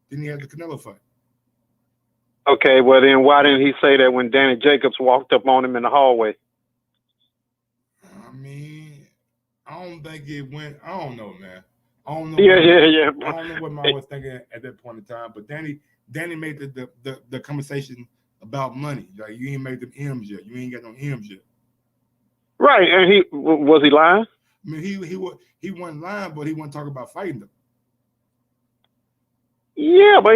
Then he had the Canelo fight. Okay, well then why didn't he say that when Danny Jacobs walked up on him in the hallway? I mean, I don't think it went. I don't know, man. I don't know. Yeah. I don't know what I was thinking at that point in time. But Danny made the conversation about money. Like you ain't made them M's yet. You ain't got no M's yet. Right, and was he lying? I mean, he wasn't lying, but he wasn't talking about fighting them. Yeah, but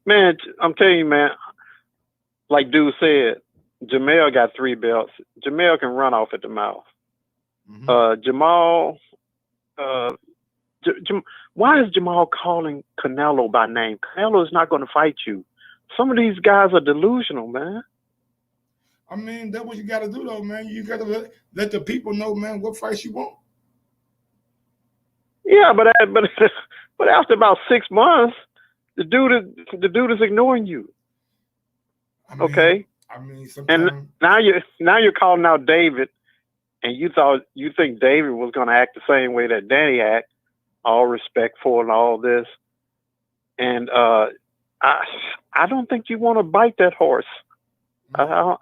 man, I'm telling you, man. Like dude said, Jermall got 3 belts. Jermall can run off at the mouth. Mm-hmm. Jermall, why is Jermall calling Canelo by name? Canelo is not going to fight you. Some of these guys are delusional, man. I mean, that's what you got to do, though, man. You got to let the people know, man, what fights you want. Yeah, but after about 6 months, the dude is ignoring you. I mean, okay. I mean, sometimes. And now you're calling out David, and you think David was going to act the same way that Danny act, all respectful and all this, and I don't think you want to bite that horse. I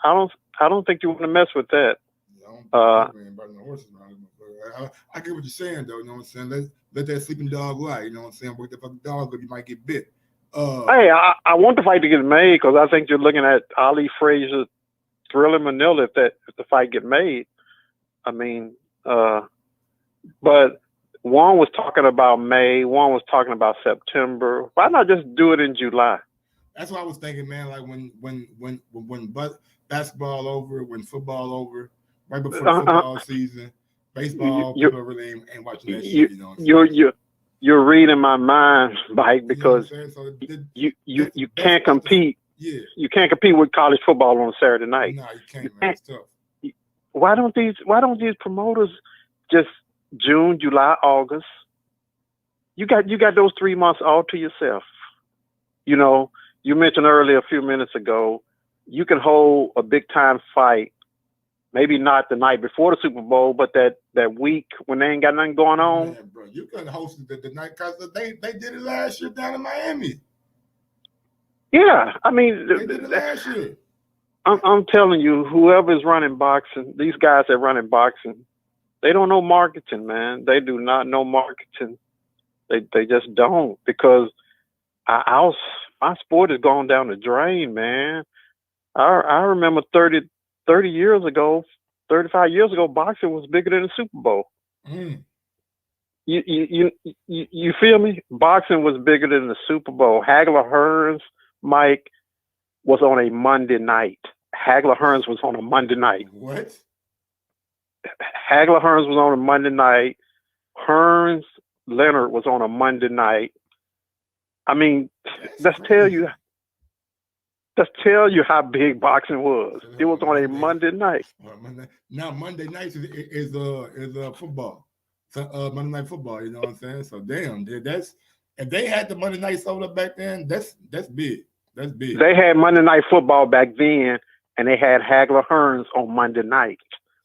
don't think you want to mess with that. I get what you're saying, though. You know what I'm saying? Let that sleeping dog lie. You know what I'm saying? Wake the fucking dog up, you might get bit. Hey, I want the fight to get made because I think you're looking at Ali Frazier, Thriller Manila if the fight get made. I mean, but one was talking about May, one was talking about September. Why not just do it in July? That's what I was thinking, man. Like when basketball over, when football over, right before the football season, baseball, people really ain't watching that shit. You know, you're reading my mind, Mike, because you can't compete. Yeah, you can't compete with college football on a Saturday night. No, you can't, man. It's tough. Why don't these promoters just June, July, August? You got those 3 months all to yourself. You know. You mentioned earlier a few minutes ago, you can hold a big time fight, maybe not the night before the Super Bowl, but that week when they ain't got nothing going on. Man, bro, you could host it the night because they did it last year down in Miami. Yeah, I mean, they did it last year. I'm telling you, whoever is running boxing, these guys that run in boxing, they don't know marketing, man. They do not know marketing. They just don't, because my sport has gone down the drain, man. I remember 30 years ago, 35 years ago, boxing was bigger than the Super Bowl. Mm. You feel me? Boxing was bigger than the Super Bowl. Hagler Hearns, Mike, was on a Monday night. Hagler Hearns was on a Monday night. What? Hagler Hearns was on a Monday night. Hearns Leonard was on a Monday night. I mean, let's tell you how big boxing was. It was on a Monday night. Now Monday nights is football. Monday Night Football. You know what I'm saying? So damn, dude, that's if they had the Monday Night sold up back then, that's big. That's big. They had Monday Night Football back then, and they had Hagler Hearns on Monday night.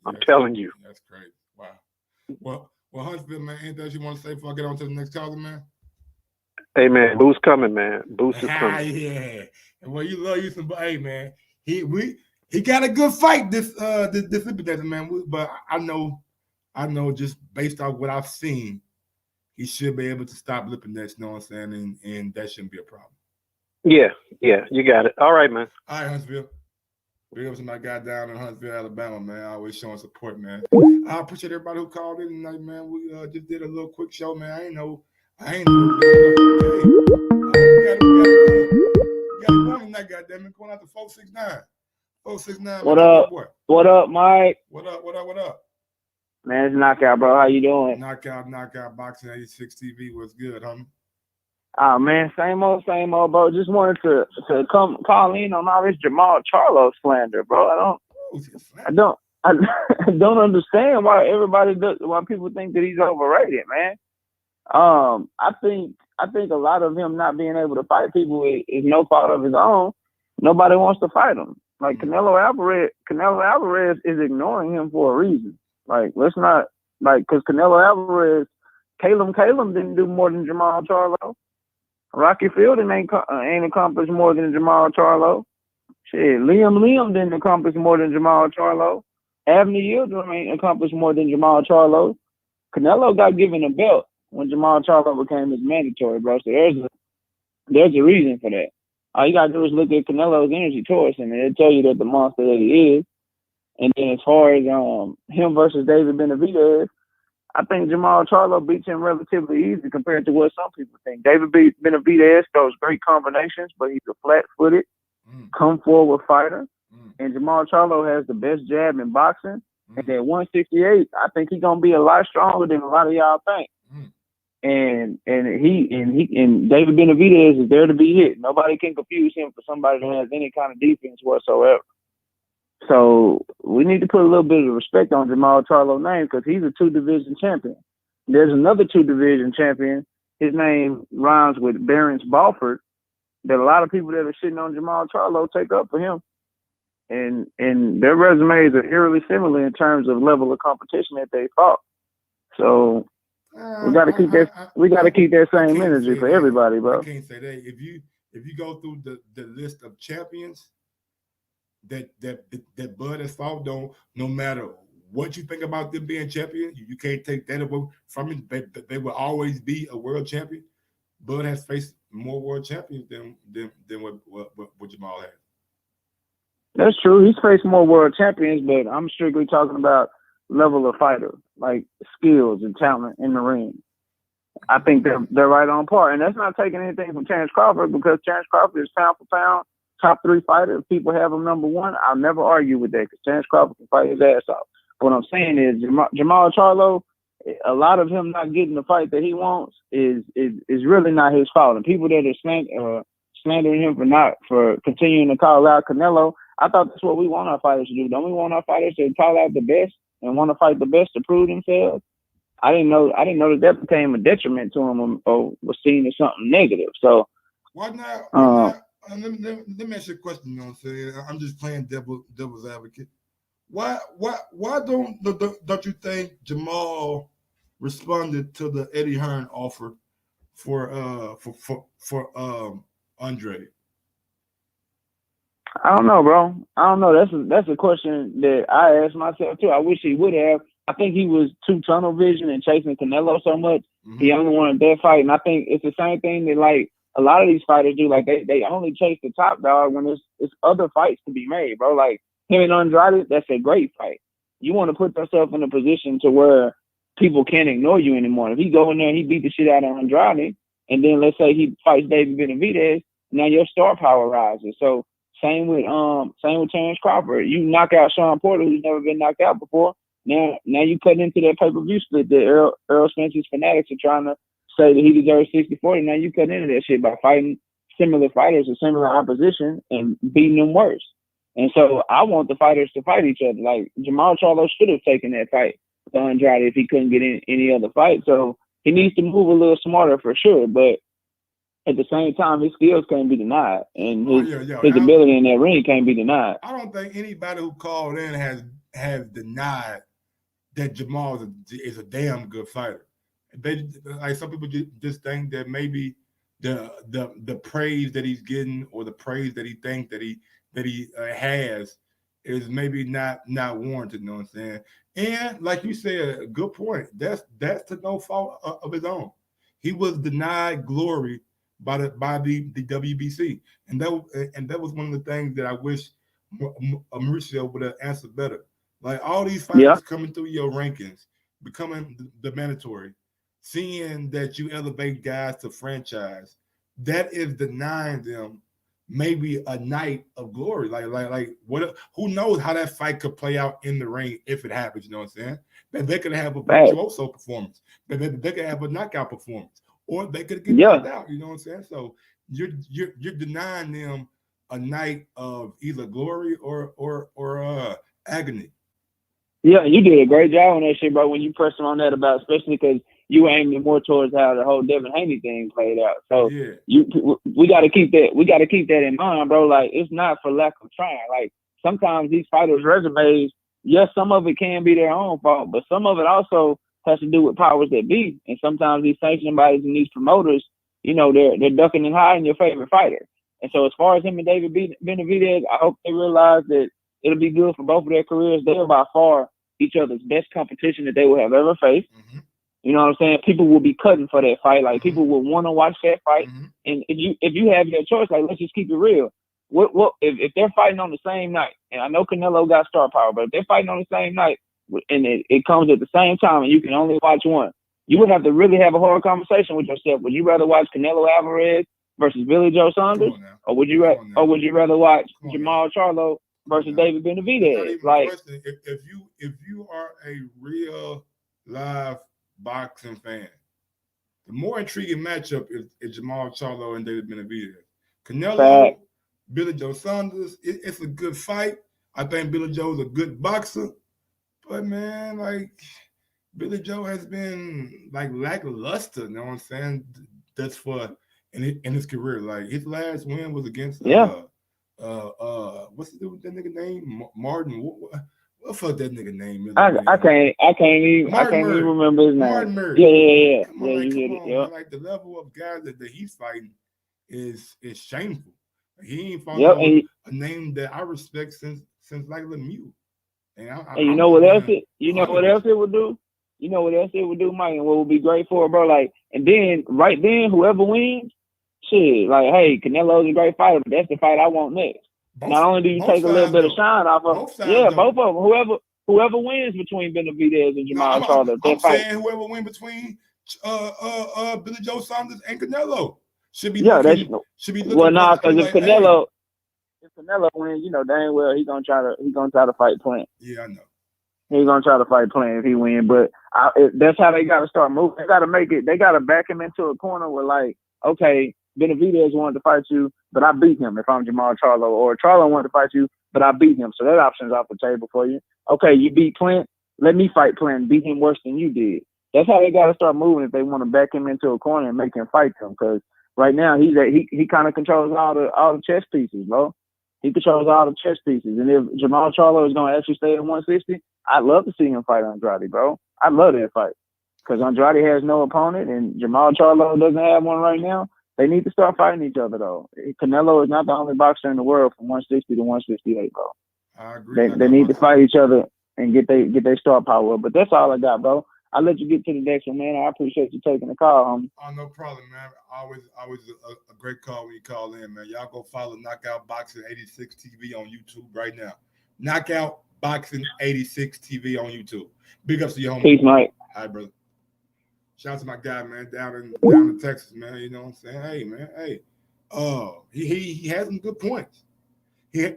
I'm telling you. That's crazy. Wow. Well, Huntsville, man, anything else you want to say before I get on to the next caller, man? Hey, man, Boost coming, man. Boost is coming. Yeah. And well, you love you some, hey, man, he got a good fight this Independence, man. But I know just based off what I've seen, he should be able to stop Lipinets, you know what I'm saying? And that shouldn't be a problem. Yeah, you got it. All right, man. All right, Huntsville. Big up to my guy down in Huntsville, Alabama, man. Always showing support, man. I appreciate everybody who called in tonight, man. We just did a little quick show, man. I ain't know. We got it going tonight, goddammit. Going out to 469. 469. What up? What up, Mike? What up? Man, it's Knockout, bro. How you doing? Knockout Boxing 86 TV. What's good, homie? Oh man, same old, bro. Just wanted to come call in on all this Jermall Charlo slander, bro. I don't understand why why people think that he's overrated, man. I think a lot of him not being able to fight people is no fault of his own. Nobody wants to fight him. Like Canelo Alvarez is ignoring him for a reason. Like, let's not, like, because Canelo Alvarez, Caleb didn't do more than Jermall Charlo. Rocky Fielding ain't accomplished more than Jermall Charlo. Shit, Liam didn't accomplish more than Jermall Charlo. Abner Yildirim ain't accomplished more than Jermall Charlo. Canelo got given a belt when Jermall Charlo became his mandatory, bro. So there's a reason for that. All you gotta do is look at Canelo's energy towards him, and it'll tell you that the monster that he is. And then as far as him versus David Benavidez, I think Jermall Charlo beats him relatively easy compared to what some people think. David Benavidez throws great combinations, but he's a flat-footed, come-forward fighter. And Jermall Charlo has the best jab in boxing. And at 168, I think he's gonna be a lot stronger than a lot of y'all think. And David Benavidez is there to be hit. Nobody can confuse him for somebody that has any kind of defense whatsoever. So we need to put a little bit of respect on Jermall Charlo's name because he's a 2-division champion. There's another 2-division champion. His name rhymes with Barron's Balford that a lot of people that are shitting on Jermall Charlo take up for him. And their resumes are eerily similar in terms of level of competition that they fought. So we got to keep that same energy for everybody, bro. I can't say that. If you go through the list of champions that Bud has fought, no matter what you think about them being champion, you can't take that away from it. They will always be a world champion. Bud has faced more world champions than what Jermall has. That's true. He's faced more world champions, but I'm strictly talking about level of fighter, like skills and talent in the ring. I think they're right on par. And that's not taking anything from Terrence Crawford because Terrence Crawford is pound for pound, top 3 fighter. If people have him number 1, I'll never argue with that because Terrence Crawford can fight his ass off. What I'm saying is Jermall Charlo, a lot of him not getting the fight that he wants is really not his fault. And people that are slandering him for continuing to call out Canelo, I thought that's what we want our fighters to do. Don't we want our fighters to call out the best and want to fight the best to prove themselves? I didn't know that became a detriment to him or was seen as something negative. So why not? Let me ask you a question. You know what I'm saying? I'm just playing devil's advocate. Why don't you think Jermall responded to the Eddie Hearn offer for Andre? I don't know, bro. I don't know. That's a question that I asked myself too. I wish he would have. I think he was too tunnel vision and chasing Canelo so much. He only wanted that fight, and I think it's the same thing that like a lot of these fighters do. Like they only chase the top dog when it's other fights to be made, bro. Like him and Andrade, that's a great fight. You want to put yourself in a position to where people can't ignore you anymore. If he go in there and he beat the shit out of Andrade, and then let's say he fights David Benavidez, now your star power rises. So same with Terrence Crawford. You knock out Sean Porter, who's never been knocked out before. Now you cut into that pay-per-view split that Earl Spencer's fanatics are trying to say that he deserves 60-40. Now you cut into that shit by fighting similar fighters or similar opposition and beating them worse. And so I want the fighters to fight each other. Like Jermall Charlo should have taken that fight for Andrade if he couldn't get in any other fight. So he needs to move a little smarter for sure. But at the same time, his skills can't be denied, and his ability in that ring can't be denied. I don't think anybody who called in has denied that Jermall is a damn good fighter. They, like, some people just think that maybe the praise that he's getting, or the praise that he thinks that he has, is maybe not warranted. You know what I'm saying? And like you said, a good point. That's to no fault of his own. He was denied glory by the WBC, and that was one of the things that I wish Mauricio would have answered better. Like, all these fighters coming through your rankings, becoming the mandatory, seeing that you elevate guys to franchise, that is denying them maybe a night of glory. Like what? Who knows how that fight could play out in the ring if it happens? You know what I'm saying? That they could have a virtuoso performance. They could have a knockout performance, or they could get knocked out. You know what I'm saying? So you're denying them a night of either glory or agony. Yeah, you did a great job on that shit, bro. When you pressed him on that about, especially because you were aiming more towards how the whole Devin Haney thing played out. So we got to keep that. We got to keep that in mind, bro. Like, it's not for lack of trying. Like, sometimes these fighters' resumes, yes, some of it can be their own fault, but some of it also has to do with powers that be. And sometimes these sanctioning bodies and these promoters, you know, they're ducking and hiding your favorite fighter. And so, as far as him and David Benavidez, I hope they realize that it'll be good for both of their careers. They are by far each other's best competition that they will have ever faced. Mm-hmm. You know what I'm saying? People will be cutting for that fight. Like, people will want to watch that fight. Mm-hmm. And if you have your choice, like, let's just keep it real. What if they're fighting on the same night? And I know Canelo got star power, but if they're fighting on the same night and it comes at the same time and you can only watch one, you would have to really have a hard conversation with yourself. Would you rather watch Canelo Alvarez versus Billy Joe Saunders, or would you rather watch Jermall Charlo versus David Benavidez? Like, if you are a real live boxing fan, the more intriguing matchup is Jermall Charlo and David Benavidez. Canelo, Billy Joe Saunders, it's a good fight. I think Billy Joe's a good boxer, but man, like, Billy Joe has been like lackluster. You know what I'm saying? That's for in his career. Like, his last win was against what's that nigga name? Martin. What fuck that nigga name is? I can't even remember his name. Martin Murray. Yeah. Come on, man. Like, the level of guys that he's fighting is shameful. He ain't found a name that I respect since like Lemieux. And you know what else it? You know what else it would do? You know what else it would do, Mike, and what would be great for it, bro? Like, and then right then, whoever wins, shit, like, hey, Canelo's a great fighter, but that's the fight I want next. Not only do you take a little bit of shine off of, both of them. Whoever wins between Benavidez and Jermall Charlo, I'm saying whoever wins between Billy Joe Saunders and Canelo should be looking. Well, nah, because if Canelo wins, you know dang well he's gonna try to fight Plant. Yeah, I know. He's gonna try to fight Plant if he wins, but that's how they got to start moving. They got to make it. They got to back him into a corner where, like, okay, Benavidez wanted to fight you, but I beat him if I'm Jermall Charlo, or Charlo wanted to fight you, but I beat him. So that option's off the table for you. Okay, you beat Plant, let me fight Plant and beat him worse than you did. That's how they got to start moving if they want to back him into a corner and make him fight them. Because right now he kind of controls all the chess pieces, bro. He controls all the chess pieces. And if Jermall Charlo is going to actually stay at 160, I'd love to see him fight Andrade, bro. I'd love that fight. Because Andrade has no opponent and Jermall Charlo doesn't have one right now. They need to start fighting each other, though. Canelo is not the only boxer in the world from 160 to 168, bro. I agree. They need to fight each other and get their star power up. But that's all I got, bro. I'll let you get to the next one, man. I appreciate you taking the call, homie. Oh, no problem, man. Always a great call when you call in, man. Y'all go follow Knockout Boxing 86 TV on YouTube right now. Knockout Boxing 86 TV on YouTube. Big ups to your homie. Peace, Mike. All right, brother. Shout out to my guy, man, down in Texas, man. You know what I'm saying? Hey, man. Hey. He has some good points. And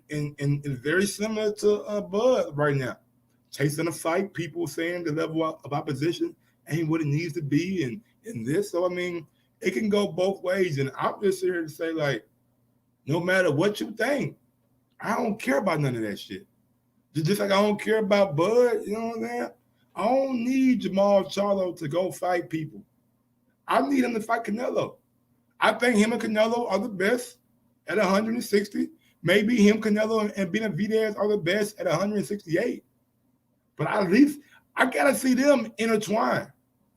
it's very similar to Bud right now. Chasing a fight, people saying the level of opposition ain't what it needs to be in this. So, I mean, it can go both ways. And I'm just here to say, like, no matter what you think, I don't care about none of that shit. Just like I don't care about Bud, you know what I'm saying? I don't need Jermall Charlo to go fight people. I need him to fight Canelo. I think him and Canelo are the best at 160. Maybe him, Canelo, and Benavidez are the best at 168. But at least I gotta see them intertwine.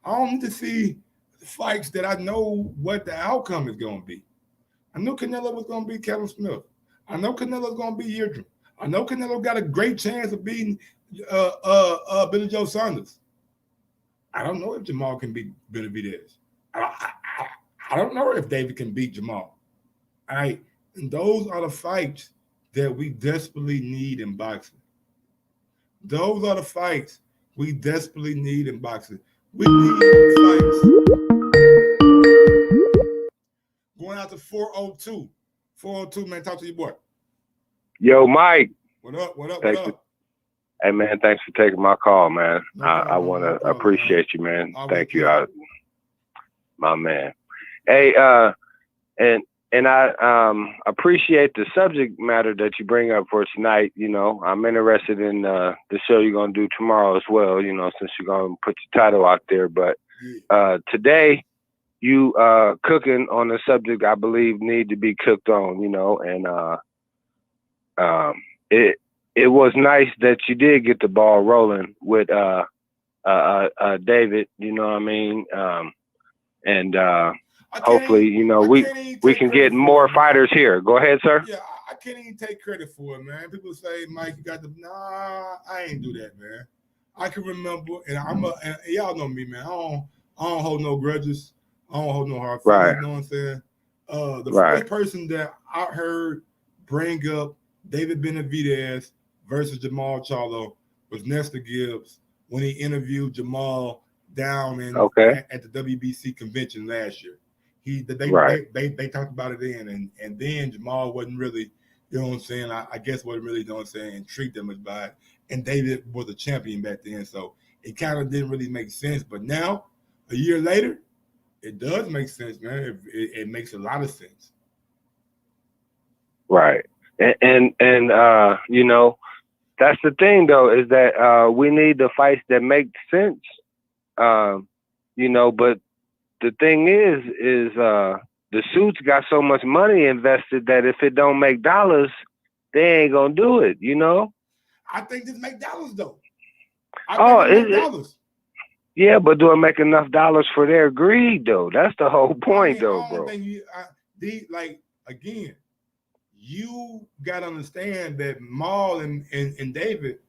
I don't need to see fights that I know what the outcome is going to be. I know Canelo was going to beat Kevin Smith. I know Canelo's going to beat Yildirim. I know Canelo got a great chance of beating Billy Joe Saunders. I don't know if Jermall can beat Benavidez. I don't know if David can beat Jermall. All right, and those are the fights that we desperately need in boxing. Those are the fights we desperately need in boxing. We need fights. Going out to 402. 402, man. Talk to your boy. Yo, Mike. What up? What up? Thanks what up? Hey, man, thanks for taking my call, man. No I want to appreciate you, man. Thank you, my man. Hey, and I appreciate the subject matter that you bring up for tonight. You know, I'm interested in the show you're going to do tomorrow as well, you know, since you're going to put your title out there. But today, you cooking on a subject I believe need to be cooked on, you know, and it was nice that you did get the ball rolling with David, you know what I mean? And hopefully, you know, we can get more fighters here. Go ahead, sir. Yeah, I can't even take credit for it, man. People say, Mike, you got the nah, I ain't do that, man. I can remember, and and y'all know me, man. I don't hold no grudges. I don't hold no hard feelings, Right. You know what I'm saying? The first person that I heard bring up David Benavidez versus Jermall Charlo was Nestor Gibbs when he interviewed Jermall down at the WBC convention last year. They talked about it then, and then Jermall wasn't really, you know what I'm saying? I guess wasn't really, you know what I'm saying, intrigued them as by it. And David was a champion back then, so it kind of didn't really make sense. But now, a year later, it does make sense, man. It makes a lot of sense. Right. And you know, that's the thing though, is that we need the fights that make sense. You know, but the thing is the suits got so much money invested that if it don't make dollars, they ain't gonna do it, you know? I think this make dollars though. Dollars. Yeah, but do it make enough dollars for their greed though? That's the whole point though, bro. Again, you gotta understand that Maul and David,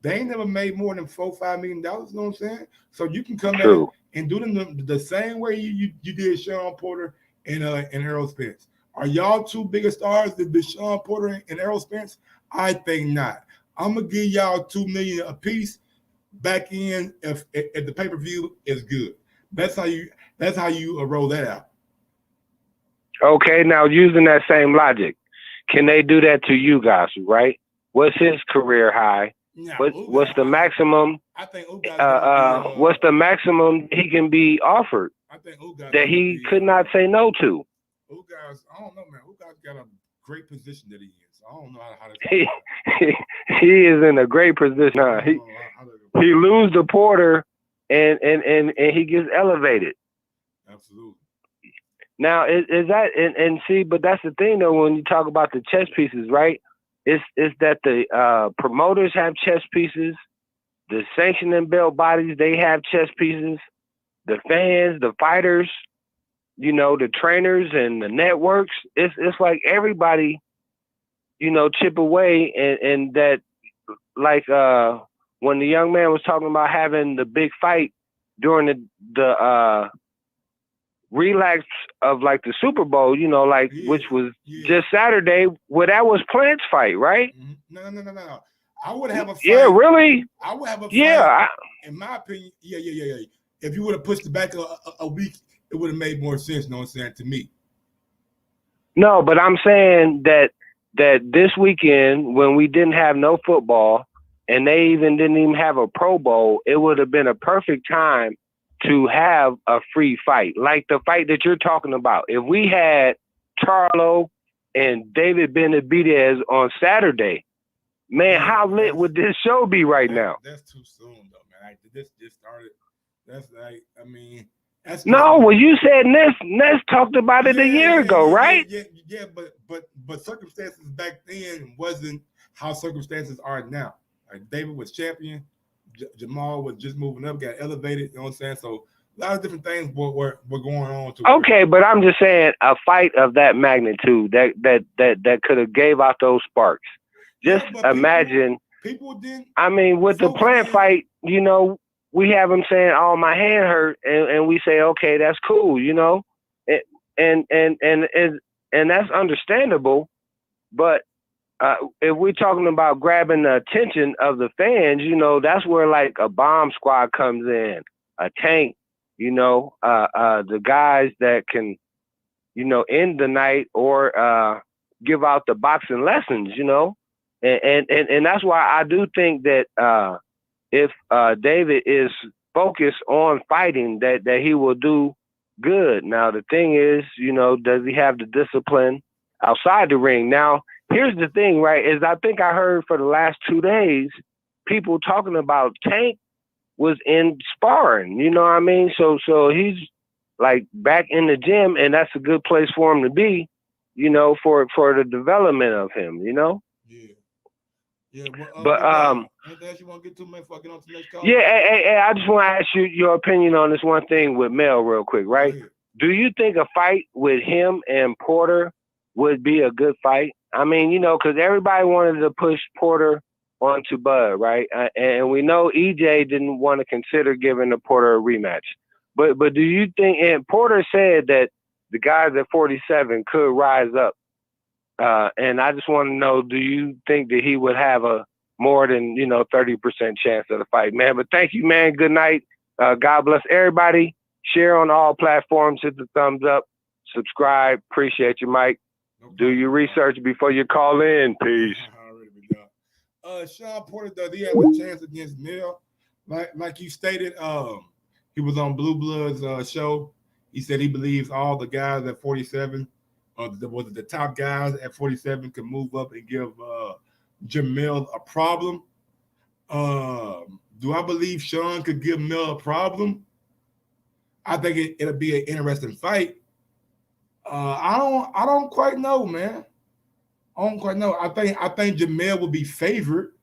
they ain't never made more than $4 or $5 million. You know what I'm saying? So you can come in and do them the same way you did Sean Porter and Errol Spence. Are y'all two bigger stars than Sean Porter and Errol Spence? I think not. I'm gonna give y'all $2 million a piece back in if the pay-per-view is good. That's how you roll that out. Okay, now using that same logic, can they do that to you guys, right? What's his career high? What's the maximum? I think what's the maximum he can be offered? I think that he could not say no to. Ugas, I don't know, man. Ugas got a great position that he is. I don't know how to. He is in a great position. He loses to Porter, and he gets elevated. Absolutely. Now is that and see, but that's the thing though. When you talk about the chess pieces, right? It's that the promoters have chess pieces, the sanctioning belt bodies they have chess pieces, the fans, the fighters, you know, the trainers and the networks. It's like everybody, you know, chip away and that like when the young man was talking about having the big fight during the relax of like the Super Bowl, you know, like which was just Saturday, well, that was Plant's fight, right? No. I would have a fight. Yeah, really? I would have a fight. Yeah. In my opinion, yeah. If you would have pushed it back a week, it would have made more sense, you know what I'm saying, to me. No, but I'm saying that this weekend, when we didn't have no football and they didn't even have a Pro Bowl, it would have been a perfect time to have a free fight, like the fight that you're talking about. If we had Charlo and David Benavidez on Saturday, man, how lit would this show be right now? That's too soon, though, man. This just started. That's like, I mean, that's No, well, you said Ness talked about it a year ago, right? Yeah. But circumstances back then wasn't how circumstances are now. Like David was champion, Jermall was just moving up, got elevated. You know what I'm saying? So a lot of different things were going on. Okay, but I'm just saying a fight of that magnitude that could have gave out those sparks. Just imagine. People didn't. I mean, with the plant fight, you know, we have them saying, "Oh, my hand hurt," and we say, "Okay, that's cool," you know, and that's understandable. But if we're talking about grabbing the attention of the fans, you know, that's where like a bomb squad comes in, a tank, you know, the guys that can, you know, end the night or give out the boxing lessons, you know, and that's why I do think that if David is focused on fighting, that he will do good. Now the thing is, you know, does he have the discipline outside the ring? Now here's the thing, right? Is I think I heard for the last 2 days people talking about Tank was in sparring. You know what I mean? So he's like back in the gym, and that's a good place for him to be, you know, for the development of him, you know? Yeah. Yeah, well, but anything else you want to get to, man, before I get on to the next call? Yeah, hey, I just want to ask you your opinion on this one thing with Mel real quick, right? Do you think a fight with him and Porter would be a good fight? I mean, you know, because everybody wanted to push Porter onto Bud, right? And we know EJ didn't want to consider giving the Porter a rematch. But do you think, and Porter said that the guys at 47 could rise up. And I just want to know, do you think that he would have a more than, you know, 30% chance of the fight, man? But thank you, man. Good night. God bless everybody. Share on all platforms. Hit the thumbs up. Subscribe. Appreciate you, Mike. Do your research before you call in. Peace. Sean Porter, does he have a chance against Mel? Like you stated, he was on Blue Blood's show. He said he believes all the guys at 47, the top guys at 47 can move up and give Jermall a problem. Do I believe Sean could give Mel a problem? I think it'll be an interesting fight. I don't quite know, man. I don't quite know. I think Jermall will be favored.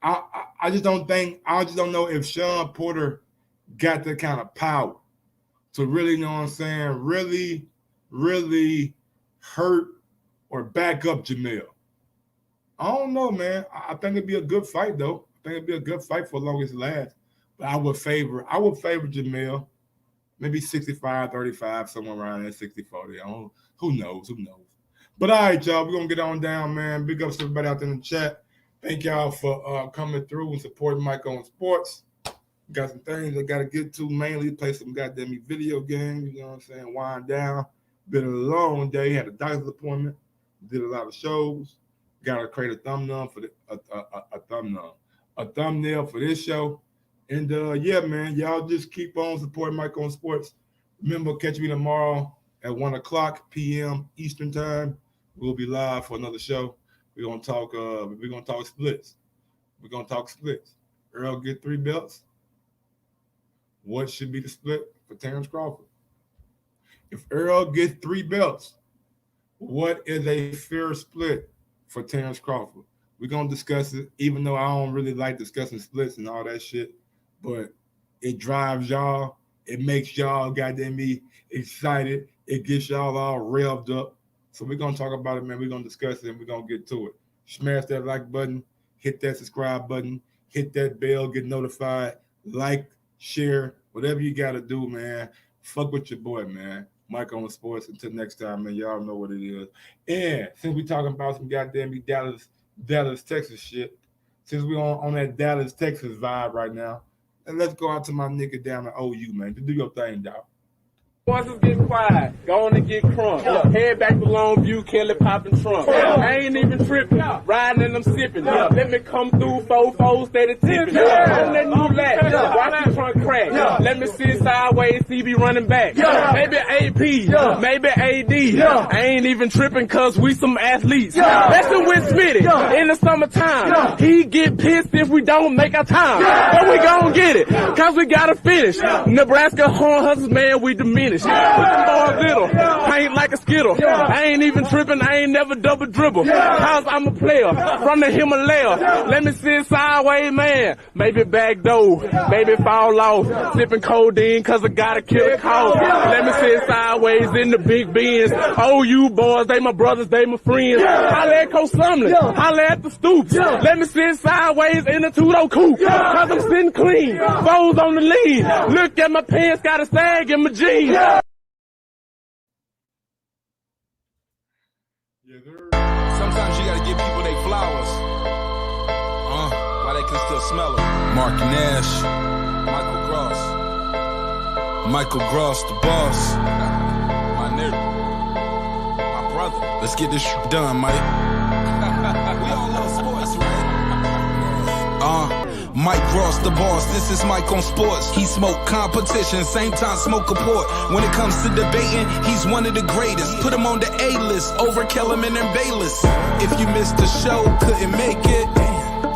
I just don't know if Sean Porter got that kind of power to really, you know what I'm saying, really hurt or back up Jermall. I don't know, man. I think it'd be a good fight, though. I think it'd be a good fight for as long as it lasts. But I would favor Jermall. Maybe 65-35, somewhere around there, 60-40. Who knows? But all right, y'all, we're going to get on down, man. Big ups to everybody out there in the chat. Thank y'all for coming through and supporting Mike on Sports. Got some things I got to get to, mainly play some goddamn video games, you know what I'm saying, wind down. Been a long day, had a doctor's appointment, did a lot of shows. Got to create a thumbnail for a thumbnail for this show. And yeah, man, y'all just keep on supporting Mike on Sports. Remember, catch me tomorrow at 1:00 p.m. Eastern time. We'll be live for another show. We're gonna talk. Splits. We're gonna talk splits. Earl get 3 belts. What should be the split for Terrence Crawford? If Earl gets 3 belts, what is a fair split for Terrence Crawford? We're gonna discuss it, even though I don't really like discussing splits and all that shit. But it drives y'all. It makes y'all goddamn me excited. It gets y'all all revved up. So we're going to talk about it, man. We're going to discuss it, and we're going to get to it. Smash that like button. Hit that subscribe button. Hit that bell. Get notified. Like, share, whatever you got to do, man. Fuck with your boy, man. Mike on Sports. Until next time, man, y'all know what it is. And since we talking about some goddamn Dallas, Texas shit, since we on that Dallas, Texas vibe right now, and let's go out to my nigga down at OU, man. Do your thing, dog. Boys is getting quiet, going to get crunk. Head back to Longview, Kelly popping trunk. I ain't even tripping, riding and I'm sipping. Let me come through, 4-4, steady tipping. On that new lap, watch the trunk crack. Let me sit sideways, CB running back. Maybe AP, maybe AD. I ain't even tripping cause we some athletes. Messing with Smitty in the summertime. He get pissed if we don't make our time. But we gon' get it, cause we gotta finish. Nebraska horn hustlers, man, we diminish. Put them boys little, paint like a skittle. I ain't even tripping, I ain't never double dribble. Cause I'm a player from the Himalaya. Let me sit sideways, man. Maybe back door, maybe fall off. Sipping codeine cause I gotta kill a cough. Let me sit sideways in the big Benz. Oh, you boys, they my brothers, they my friends. Holla at Coach Sumlin, holla at the Stoops. Let me sit sideways in the two-door coupe. Cause I'm sitting clean, foes on the lead. Look at my pants, got a sag in my jeans. Sometimes you gotta give people their flowers. While they can still smell them. Mark Nash, Michael Gross, the boss. My nigga, my brother. Let's get this shit done, Mike. We all love sports, right? Mike Ross, the boss, this is Mike on sports. He smoke competition, same time smoke a port. When it comes to debating, he's one of the greatest. Put him on the A-list, over Kellerman and Bayless. If you missed the show, couldn't make it,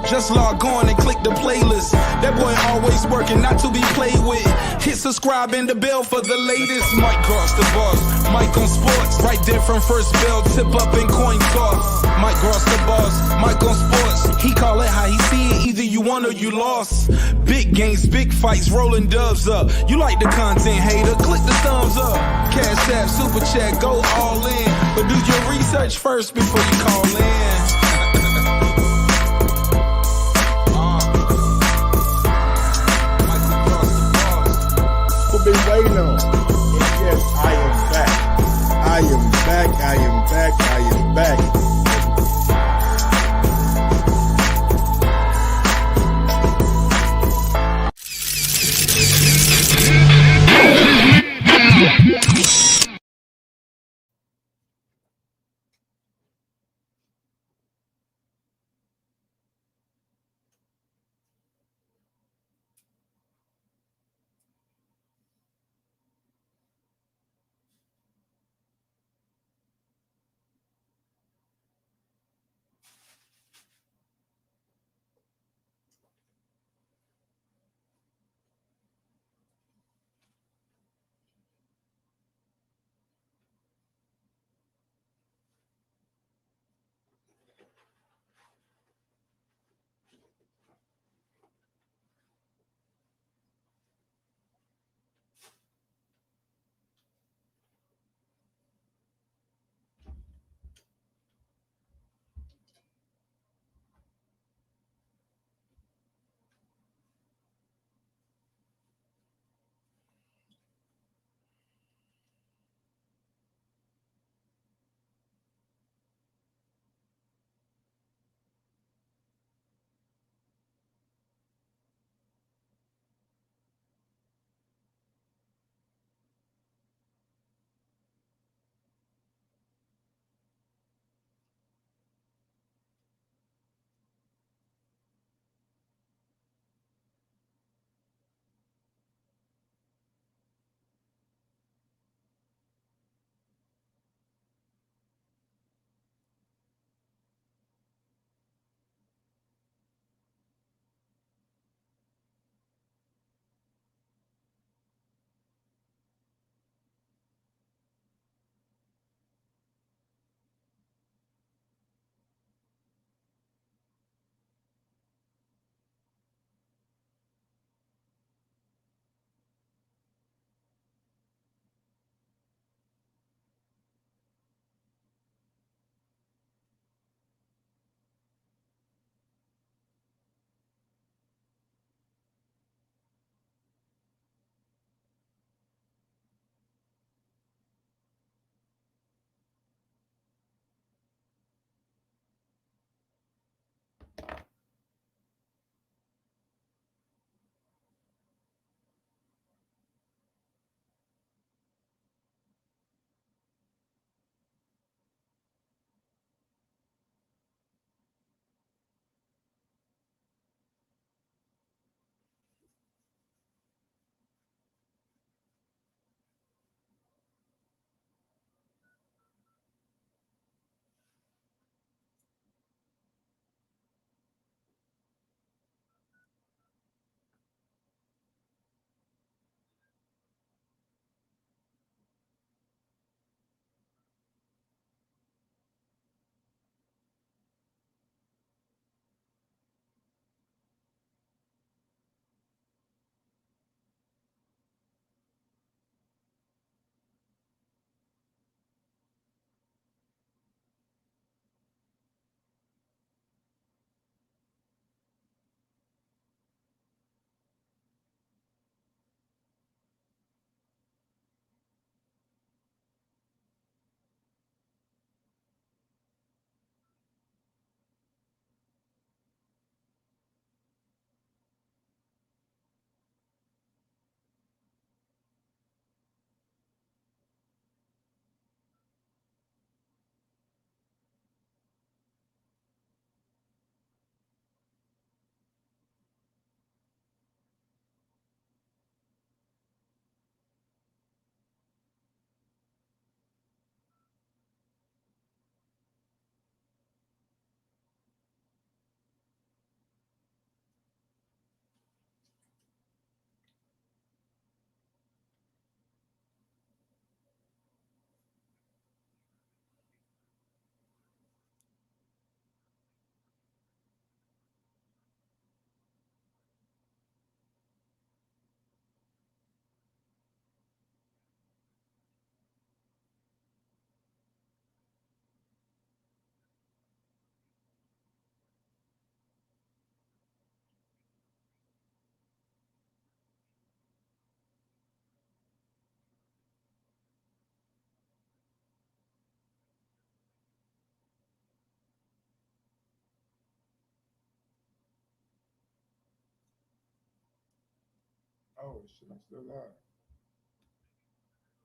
just log on and click the playlist. That boy always working, not to be played with. Hit subscribe and the bell for the latest. Mike Cross the boss, Mike on sports. Right there from first bell, tip up and coin toss. Mike Cross the boss, Mike on sports. He call it how he see it, either you won or you lost. Big games, big fights, rolling dubs up. You like the content, hater, click the thumbs up. Cashapp, super chat, go all in. But do your research first before you call in. Been waiting on. And yes, I am back. I am back. I am back. I am back. Oh shit, I'm still live.